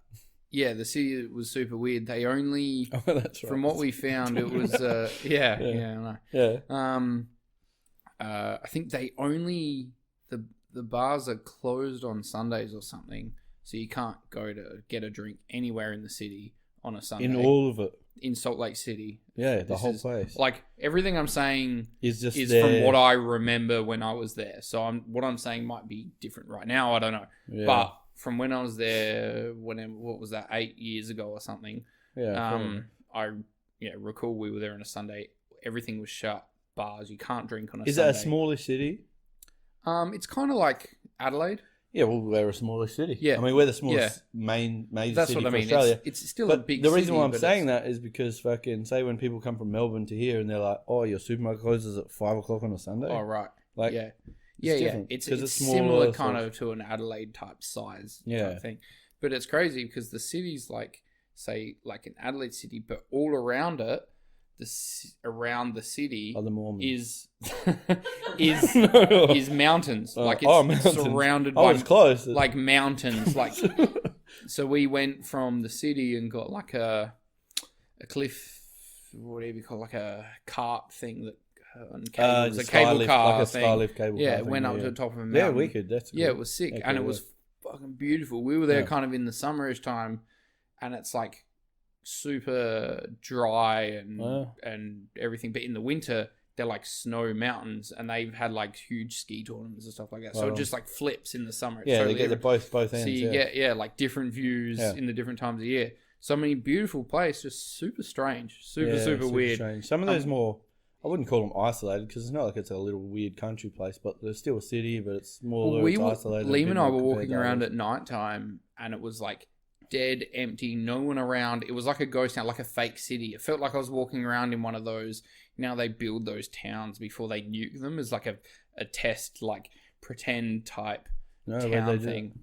yeah, the city was super weird. They only, Oh, that's right. from what we found, it was Yeah. I know. Yeah. I think they only the bars are closed on Sundays or something, so you can't go to get a drink anywhere in the city on a Sunday. In all of it. in Salt Lake City. Yeah, the This whole is- place. Like everything I'm saying is just is there. from what I remember when I was there. So what I'm saying might be different right now. I don't know, Yeah. but from when I was there, what was that, 8 years ago or something? yeah, I recall we were there on a Sunday. Everything was shut. Bars, you can't drink on a is Sunday. that a smaller city? It's kind of like Adelaide. Yeah, well, we're a smaller city. Yeah. I mean, we're the smallest major That's city what I for mean. Australia. It's still a But big the reason city, why I'm but saying it's- that is because fucking say when people come from Melbourne to here and they're like, "Oh, your supermarket closes at 5 o'clock on a Sunday." Oh, right. Like, yeah. it's Yeah. different, It's 'cause it's it's smaller, similar so kind it's- of to an Adelaide type size Yeah. type thing. But it's crazy because the city's like, say, like an Adelaide city, but all around it, around the city Other Mormons. is is mountains. Like it's mountains. surrounded Oh, by it's close. like mountains. Like so, we went from the city and got like a cliff, whatever you call it, like a cart thing that on cables, the a cable skylift, car like a thing. skylift cable Yeah, car it thing, went up yeah. to the top of a mountain. Yeah, we could. That's Yeah, cool. it was sick, Yeah, and it cool, was fucking beautiful. We were there Yeah. kind of in the summerish time, and it's like super dry and everything. But in the winter, they're like snow mountains, and they've had like huge ski tournaments and stuff like that. So Right it on. just like flips in the summer. It's Yeah, totally they get the different. both ends. So you yeah. get like different views Yeah. in the different times of year. So many beautiful place, just super strange, super Yeah, weird. strange. Some of those more, I wouldn't call them isolated because it's not like it's a little weird country place, but there's still a city, but it's more Well, it's isolated. Liam and I were compared walking to around others. at night time, and it was like dead empty, no one around. It was like a ghost town, like a fake city. It felt like I was walking around in one of those. Now they build those towns before they nuke them as like a test, like pretend type No, but town they do. thing.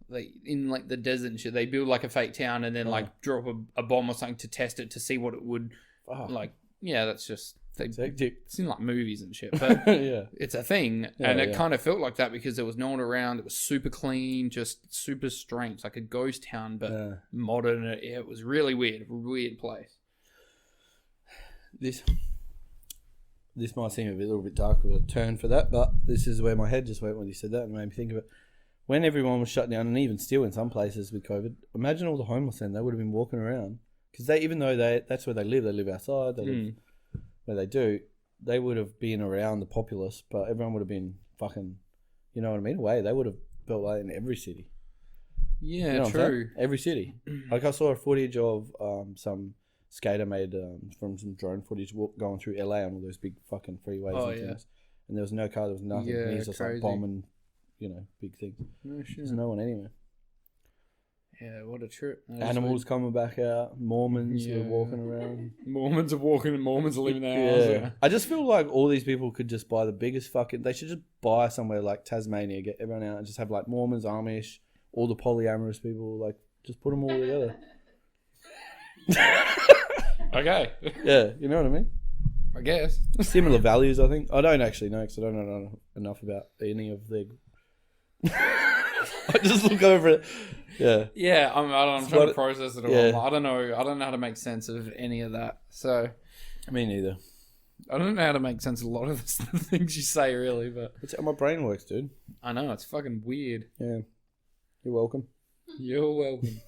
They in like the desert and shit. They build like a fake town and then like drop a bomb or something to test it to see what it would Fuck. like. Yeah, that's just It's hectic. it's in like movies and shit, but. Yeah. It's a thing, Yeah, and it yeah. kind of felt like that because there was no one around. It was super clean, just super strange, like a ghost town, but Yeah. modern. It was really weird place. This might seem a little bit dark of a turn for that, but this is where my head just went when you said that and made me think of it. When everyone was shut down, and even still in some places with COVID, imagine all the homeless then. They would have been walking around. Because even though that's where they live outside, they live where they do, they would have been around the populace, but everyone would have been fucking, you know what I mean? Away. They would have built that in every city. Yeah, You know what I'm saying? true. Every city. Like I saw a footage of some skater made from some drone footage going through LA on all those big fucking freeways Oh, and yeah. things. And there was no car, there was nothing. Yeah, and he's just crazy. like bombing, big things. No shit. There's no one anywhere. Yeah, what a trip. That is Animals coming back out, Mormons who are Yeah. walking around. weird. Mormons are walking. Mormons are leaving their house. I just feel like all these people could just buy the biggest fucking. They should just buy somewhere like Tasmania, get everyone out, and just have like Mormons, Amish, all the polyamorous people. Like, just put them all together. Okay. Yeah, you know what I mean? I guess. Similar values, I think. I don't actually know because I don't know enough about any of their. I just look over it. Yeah. Yeah, I'm trying to process it all. Yeah. I don't know. I don't know how to make sense of any of that. So Me neither. I don't know how to make sense of a lot of the things you say, really. But That's how my brain works, dude. I know it's fucking weird. Yeah. You're welcome. You're welcome.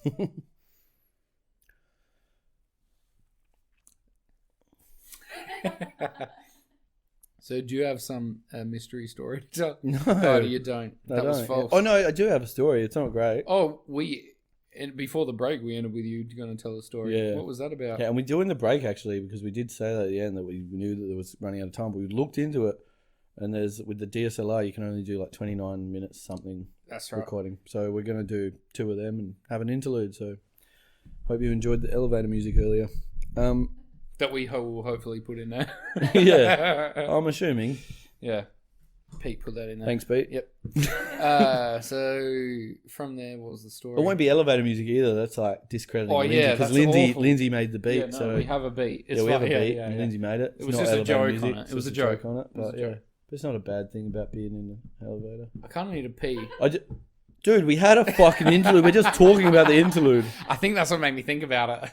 So, do you have some mystery story to tell? No. Oh, you don't. I That was don't. false. Oh, no, I do have a story. It's not great. Oh, and before the break, we ended with you going to tell a story. Yeah. What was that about? Yeah, and we do in the break, actually, because we did say that at the end that we knew that it was running out of time, but we looked into it, and there's with the DSLR, you can only do like 29 minutes something That's right. recording. So we're going to do 2 of them and have an interlude. So hope you enjoyed the elevator music earlier. That we will hopefully put in there. Yeah, I'm assuming. Yeah. Pete put that in there. Thanks, Pete. Yep. So from there, what was the story? It won't be elevator music either. That's like discrediting Oh, Lindsay, yeah, because that's awful. Lindsay made the beat. Yeah, no, so we have a beat. It's we have a fine. beat, Yeah, and yeah. Lindsay made it. It was It's just not a joke elevator on music, it. it's It was just a joke on it. It was But a yeah, joke. but it's not a bad thing about being in the elevator. I kind of need to pee. Dude, we had a fucking interlude. We're just talking about the interlude. I think that's what made me think about it.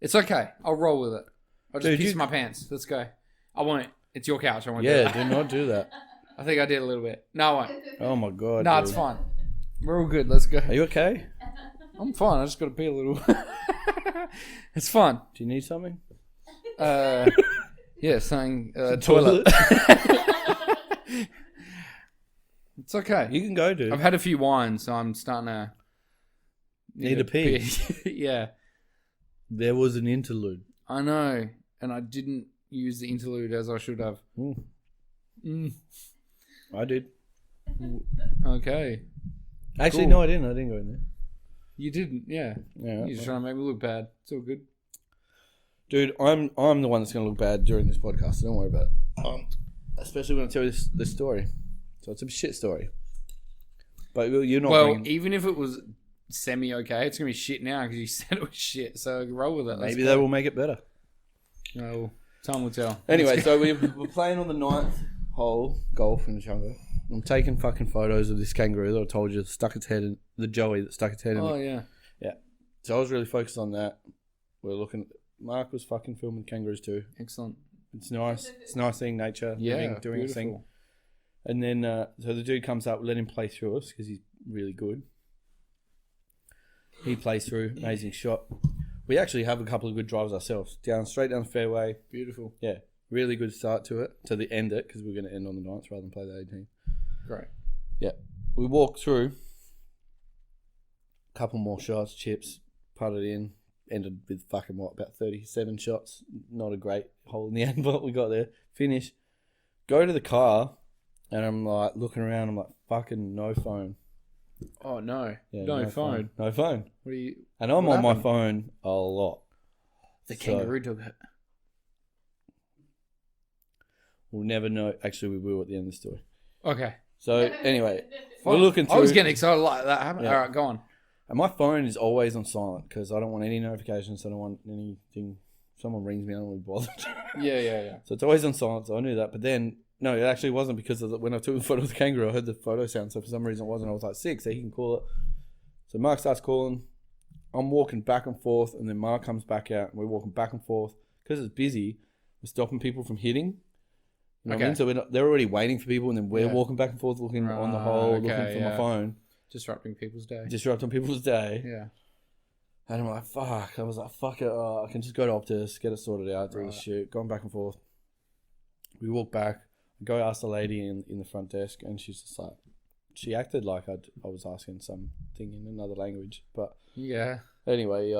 It's okay. I'll roll with it. I'll just Dude, piss you- my pants. Let's go. I won't. It's your couch. I won't do Yeah, that. do not do that. I think I did a little bit. No, I won't. Oh my god. No, dude. it's fine. We're all good. Let's go. Are you okay? I'm fine. I just got to pee a little. It's fun. Do you need something? Yeah, saying Toilet. toilet. It's okay. You can go, dude. I've had a few wines, so I'm starting to Need a pee. Yeah, There was an interlude. I know, and I didn't use the interlude as I should have. I did. Okay, Actually, Cool. no, I didn't. I didn't go in there. you didn't. Yeah, Yeah, you're just trying to make me look bad. It's all good. dude, I'm the one that's going to look bad during this podcast. So don't worry about it. Especially when I tell you this story. So it's a shit story. But you're not. Well, bringing, even if it was semi okay, it's gonna be shit now because you said it was shit. So roll with it. maybe that will make it better. No, time will tell. Anyway, so we're playing on the 9th hole golf in the jungle. I'm taking fucking photos of this kangaroo that I told you stuck its head in the joey that stuck its head in. Oh it. yeah, So I was really focused on that. We're looking. Mark was fucking filming kangaroos too. excellent. It's nice. It's nice seeing nature, Yeah, living, doing its thing. beautiful. And then, so the dude comes up, let him play through us because he's really good. He plays through, amazing shot. We actually have a couple of good drives ourselves. Straight down the fairway. Beautiful. Yeah, really good start to it, to the end it, because we're going to end on the 9th rather than play the 18th. Great. Yeah. We walked through, a couple more shots, chips, putted in, ended with fucking about 37 shots. Not a great hole in the end, but we got there. Finish. Go to the car, and I'm like looking around, I'm like, fucking no phone. Oh no, Yeah, no phone. No phone. What are you? And I'm What on my happened? phone a lot. The So- kangaroo took it. We'll never know. Actually, we will at the end of the story. Okay. So anyway, we're Fine. looking through. I was getting excited like that happened. Yeah. All right, go on. And my phone is always on silent because I don't want any notifications. I don't want anything. If someone rings me, I don't want to be bothered. Yeah. So it's always on silent. So I knew that. But then, no, it actually wasn't because of when I took the photo of the kangaroo, I heard the photo sound. So for some reason it wasn't. I was like, 6, so he can call it. So Mark starts calling. I'm walking back and forth, and then Mark comes back out, and we're walking back and forth. Because it's busy, we're stopping people from hitting. You know what I Okay. mean? So they're already waiting for people, and then we're Yeah. walking back and forth, looking on the Right, hole, okay, looking for my yeah. phone, Disrupting people's day. disrupting people's day. Yeah. And I'm like, fuck. I was like, fuck it. I can just go to Optus, get it sorted out, do Right. this shit. Going back and forth. We walk back. I go ask the lady in the front desk, and she's just like, she acted like I was asking something in another language. But Yeah. anyway,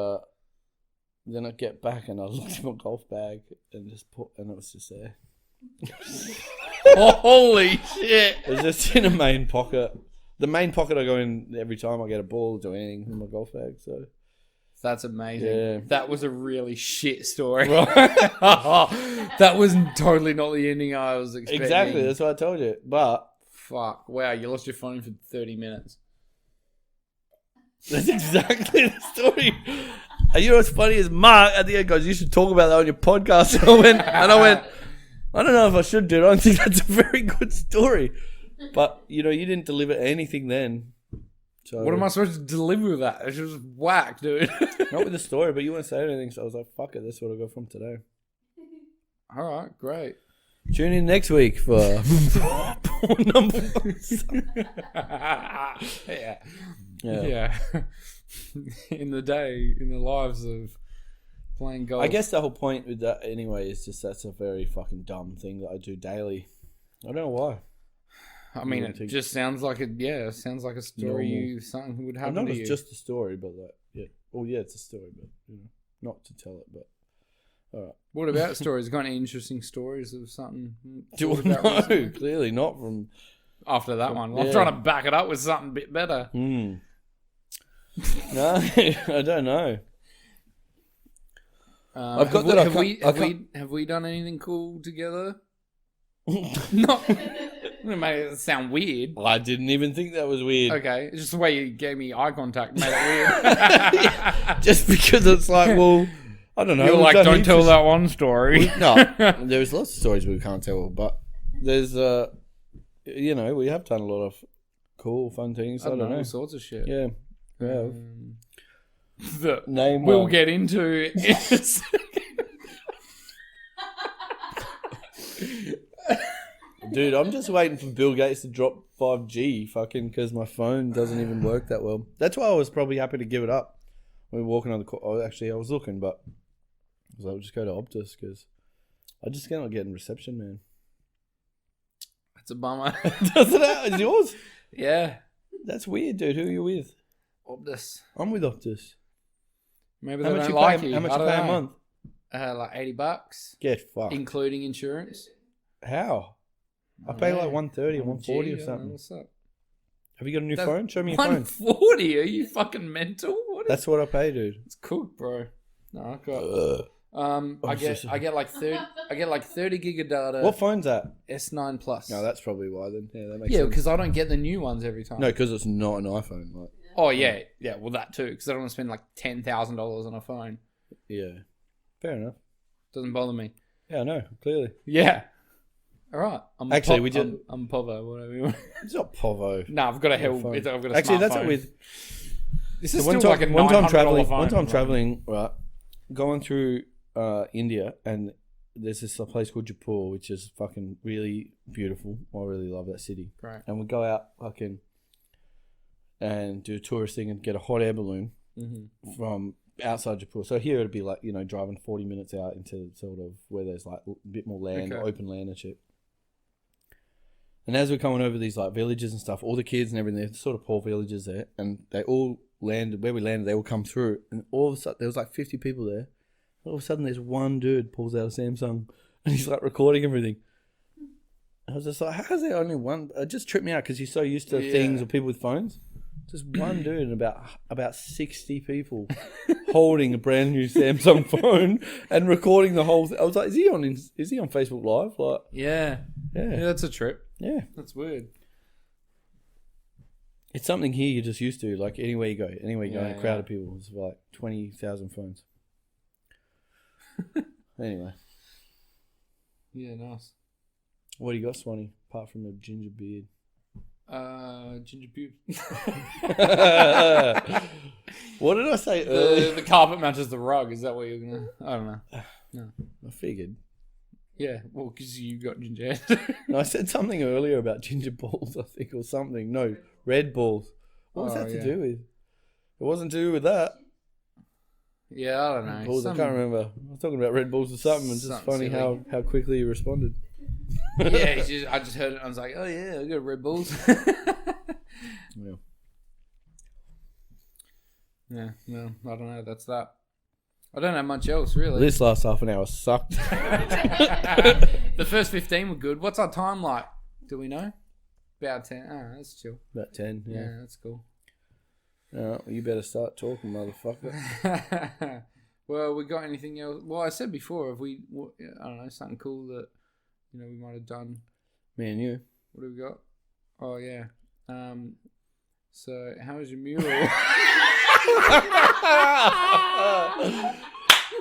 then I get back and I looked in my golf bag and and it was just there. Holy shit. It was just in a main pocket. The main pocket I go in every time I get a ball or do anything in my golf bag. So That's amazing. Yeah. That was a really shit story. Right. That was totally not the ending I was expecting. exactly, that's what I told you. But Fuck. Wow, you lost your phone for 30 minutes. that's exactly the story. And you know what's funny is Mark at the end goes, "You should talk about that on your podcast." And I went, I don't know if I should do it. I don't think that's a very good story. But you didn't deliver anything then. So What am I supposed to deliver with that? It's just whack, dude. not with the story, but you wouldn't say anything. So I was like, "Fuck it, that's what I got from today." All right, great. Tune in next week for number one. Yeah. In the lives of playing golf. I guess the whole point with that anyway is just that's a very fucking dumb thing that I do daily. I don't know why. I mean, it just sounds like it sounds like a story something would happen not to as you. just a story, but like, yeah. Well, yeah, it's a story, but not to tell it. But all right. What about stories? Got any interesting stories of something? No, clearly not from after that one. Yeah. I'm trying to back it up with something a bit better. No, I don't know. I've got that. Have we done anything cool together? Not. It made it sound weird. Well, I didn't even think that was weird. Okay, it's just the way you gave me eye contact made it weird. Just because it's like, well, I don't know. You're like, don't tell that one story. No, there's lots of stories we can't tell, but there's, we have done a lot of cool, fun things. I don't know. All sorts of shit. Yeah. That Name we'll one. get into it. Dude, I'm just waiting for Bill Gates to drop 5G fucking because my phone doesn't even work that well. That's why I was probably happy to give it up. We were walking on the court. Actually, I was looking, but I was like, I'll just go to Optus because I just cannot get in reception, man. That's a bummer. Does it out? Is yours? Yeah. That's weird, dude. Who are you with? Optus. I'm with Optus. Maybe How they much don't you like pay? you. How much I you don't pay a know. month? Like $80, Get fucked. including insurance. How? I pay like 130 or 140 or Gee, something. What's up? Have you got a new That's phone? Show me your phone. 140? Are you fucking mental? What is That's what I pay, dude. It's cooked, bro. No, I've got. I get like 30 gig of data. What phone's that? S9 Plus. No, that's probably why then. Yeah, that makes Yeah, sense. because I don't get the new ones every time. No, because it's not an iPhone. Like, Oh yeah. Well, that too. Because I don't want to spend like $10,000 on a phone. yeah. Fair enough. Doesn't bother me. Yeah, I know. Clearly. Yeah. All right. Actually, we did- I'm Povo. Whatever you want. It's not Povo. No, I've got a hell. phone. I've got a Actually, smartphone. that's what with. This So is one still time, like a one time $900 traveling, phone. one time traveling, right? Going through India, and there's this place called Jaipur, which is fucking really beautiful. I really love that city. Right. And we go out fucking and do a tourist thing and get a hot air balloon from outside Jaipur. So here it'd be like, driving 40 minutes out into sort of where there's like a bit more land, Okay. open land and shit. And as we're coming over these like villages and stuff, all the kids and everything, they're sort of poor villages there, and they all landed where we landed. They all come through, and all of a sudden there was like 50 people there. All of a sudden, there's one dude pulls out a Samsung, and he's like recording everything. I was just like, "How's there only one?" It just tripped me out because you're so used to things or people with phones. Just one dude and about 60 people holding a brand new Samsung phone and recording the whole thing. I was like, "Is he on Facebook Live?" Like, Yeah, yeah, that's a trip. yeah. That's weird. It's something here you're just used to. Like anywhere you go in a crowd Yeah. of people, it's like 20,000 phones. Anyway, Yeah, nice. what do you got, Swanee? Apart from a ginger beard. Ginger pubes. What did I say earlier? the carpet matches the rug. Is that what you're gonna? I don't know. I figured. Yeah, well, because you got ginger hair. No, I said something earlier about ginger balls, I think, or something. No, red balls. What was that to do with? It wasn't to do with that. Yeah, I don't know. Balls, I can't remember. I was talking about red balls or something. It's just something funny silly. how quickly you responded. Yeah, I just heard it. I was like, oh yeah, I got Red Bulls. Yeah. Yeah, no, I don't know. That's that. I don't have much else really. This last half an hour sucked. The first 15 were good. What's our time like? Do we know? About 10. Oh, that's chill. About 10, yeah. Yeah, that's cool. All right, well, you better start talking, motherfucker. Well, we got anything else? Well, I said before, I don't know, something cool that we might have done. Me and you. What have we got? Oh yeah. So, how was your mural?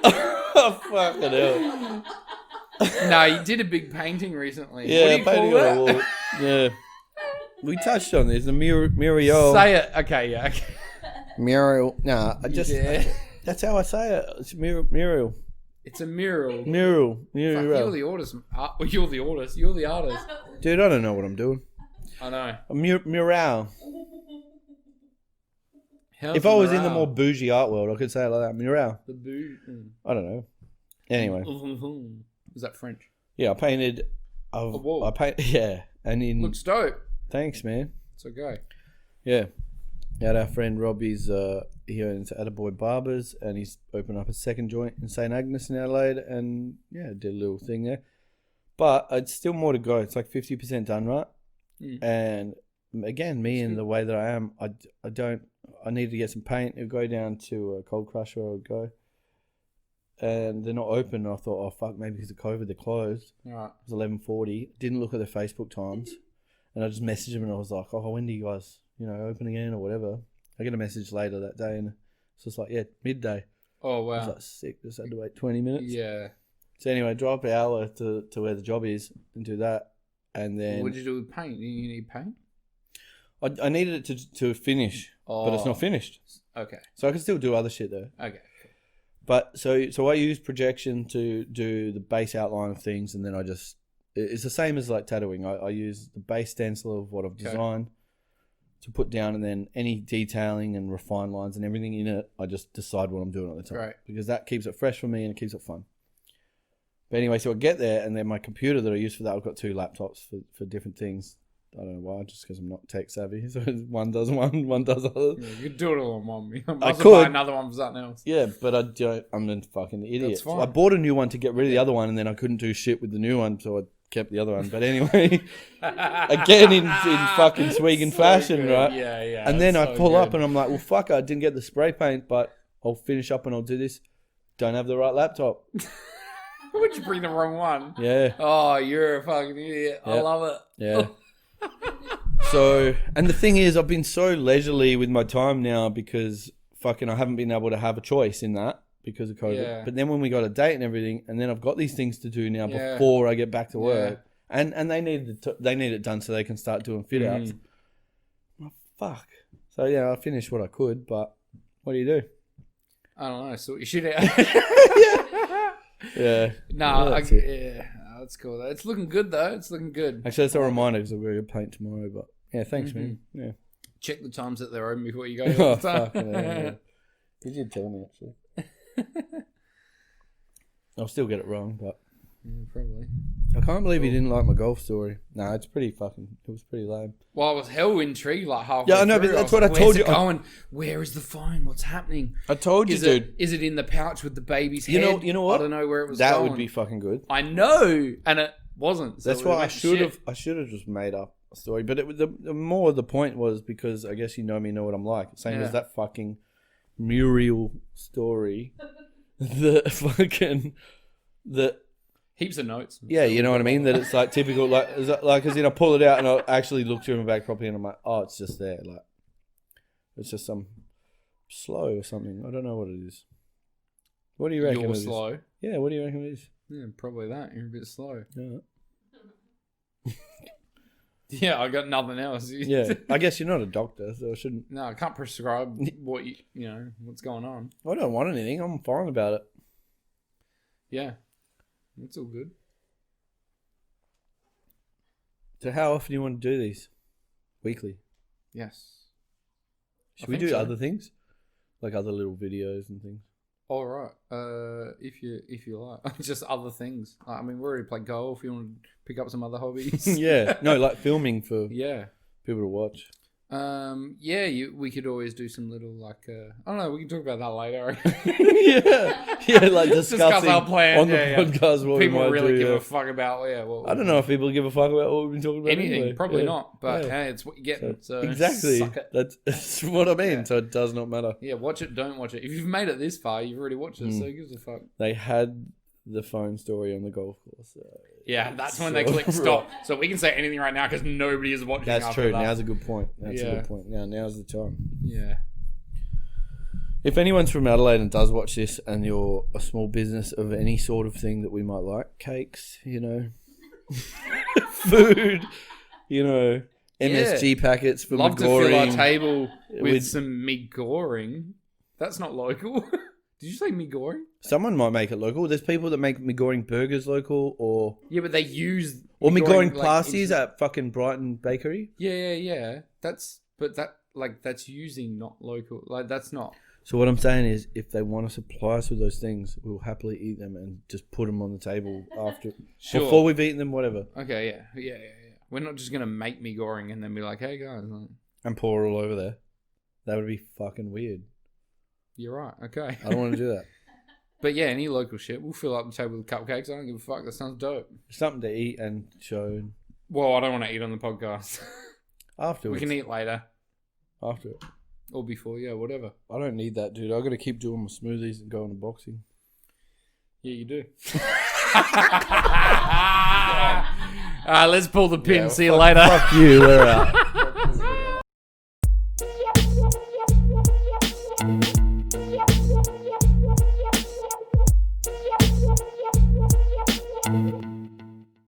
Oh, fucking hell. No, you did a big painting recently. Yeah, what do you painting call on that? the wall. Yeah. We touched on this. The mural. Say it. Okay, yeah. Okay. Mural. Nah, I just. Yeah. That's how I say it. It's mural. It's a mural. Mural. Fuck, you're the artist. You're the artist. You're the artist. Dude, I don't know what I'm doing. I know. A mural. How's If I was in the morale? more bougie art world, I could say it like that. Mural. The boo. I don't know. Anyway. Is that French? Yeah, I painted. A wall. Yeah. And in. Looks dope. Thanks, man. It's okay. Yeah. Had our friend Robbie's, he owns Attaboy Barbers, and he's opened up a second joint in St. Agnes in Adelaide, and yeah, did a little thing there. But it's still more to go. It's like 50% done, right? And again, me in the way that I am, I need to get some paint. I'll go down to a Cold Crusher, I'll go. And they're not open. And I thought, oh fuck, maybe because of COVID they're closed. Right. It was 11:40. Didn't look at their Facebook times, and I just messaged them and I was like, oh, when do you guys, open again or whatever? I get a message later that day and it's just like, yeah, midday. Oh I was wow. like sick. Just had to wait 20 minutes. Yeah. So anyway, drive an hour to where the job is and do that, and then What did you do with paint? You need paint? I needed it to finish, but it's not finished. Okay. So I can still do other shit though. Okay. But so I use projection to do the base outline of things, and then it's the same as like tattooing. I use the base stencil of what I've designed to put down, and then any detailing and refined lines and everything in it, I just decide what I'm doing at the time. Right. Because that keeps it fresh for me and it keeps it fun. But anyway, so I get there, and then my computer that I use for that, I've got two laptops for different things. I don't know why, just because I'm not tech savvy. So one does one does other. Yeah, you could do it all in one. I I could could. buy another one for something else. Yeah, but I'm a fucking idiot. That's fine. So I bought a new one to get rid of the other one, and then I couldn't do shit with the new one, so I kept the other one. But anyway, again in fucking Swegan fashion, good. right? Yeah. And then I so pull up good. and I'm like, well, fuck, I didn't get the spray paint, but I'll finish up and I'll do this. Don't have the right laptop. Would you bring the wrong one? Yeah. Oh, you're a fucking idiot. I Yep. love it. Yeah. So, and the thing is, I've been so leisurely with my time now because fucking I haven't been able to have a choice in that because of COVID. Yeah. But then when we got a date and everything, and then I've got these things to do now Yeah. before I get back to work, and they need it done so they can start doing fit outs. Oh, fuck. So yeah, I finished what I could, but what do you do? I don't know. So you should. Yeah. Nah, that's it. yeah, that's cool. Though. It's looking good though. It's looking good. Actually, that's a reminder because I've got to go paint tomorrow. But yeah, thanks, man. Yeah. Check the times that they're open before you go. Oh, all the time. fucking hell, yeah. You did tell me actually. I'll still get it wrong, but Yeah, probably. I can't believe you didn't like my golf story. No, it's pretty fucking. It was pretty lame. Well, I was hell intrigued like halfway. Yeah, I know, through. but that's was what I like, told "Where's you." it going? Where is the phone? What's happening? I told you, Is dude. it in the pouch with the baby's You head? know what? I don't know where it was. That going. would be fucking good. I know, and it wasn't. So That's it why I went should shit. have. I should have just made up a story. But the more the point was because I guess you know me, know what I'm like. Same Yeah. as that fucking Muriel story. the Heaps of notes. yeah, you know what I mean. That it's like typical, like as in I pull it out and I actually look through my bag properly and I'm like, oh, it's just there. Like it's just some slow or something. I don't know what it is. What do you reckon? You're it is? slow. Yeah, what do you reckon it is? Yeah, probably that. You're a bit slow. Yeah. Yeah, I got nothing else. Yeah, I guess you're not a doctor, so I shouldn't. No, I can't prescribe what what's going on. I don't want anything. I'm fine about it. Yeah, it's all good. So how often do you want to do these? Weekly. Yes. Should I we think do so. other things? Like other little videos and things? All right. If you like, just other things. I mean, we already play golf. You want to pick up some other hobbies? Yeah. No, like filming for Yeah. people to watch. Yeah. We could always do some little like. I don't know. We can talk about that later. Yeah, like Discuss discussing our plan, on the yeah. podcast what People we might really do. give Yeah. a fuck about what I don't know if people give a fuck about what we've been talking about. anything. anyway. Probably Yeah. not. But Yeah. hey, it's what you're getting. So exactly. suck it. That's what I mean. Yeah. So it does not matter. Yeah, watch it. Don't watch it. If you've made it this far, you've already watched it. So who gives a fuck? They had the phone story on the golf course. Yeah, that's when they click stop. So we can say anything right now because nobody is watching. That's after true. That. Now's a good point. That's a good point. Now's the time. Yeah. If anyone's from Adelaide and does watch this, and you're a small business of any sort of thing that we might like, cakes, food, MSG packets for Love to fill our McGoring. table with some McGoring. That's not local. Did you say McGoring? Someone might make it local. There's people that make McGoring burgers local, or Yeah, but they use McGoring like, pasties at fucking Brighton Bakery. Yeah. That's using not local. Like that's not. So what I'm saying is, if they want to supply us with those things, we'll happily eat them and just put them on the table after, before we've eaten them, whatever. Okay, yeah. We're not just gonna make McGoring and then be like, hey guys, And pour all over there. That would be fucking weird. you're right. Okay. I don't want to do that. But yeah, any local shit, we'll fill up the table with cupcakes. I don't give a fuck. That sounds dope. Something to eat and show Well, I don't want to eat on the podcast. afterwards. We can eat later after it. or before. Yeah, whatever. I don't need that, dude. I got to keep doing my smoothies and going to boxing. Yeah, you do. Let's pull the pin. See you later. Fuck you. We're out.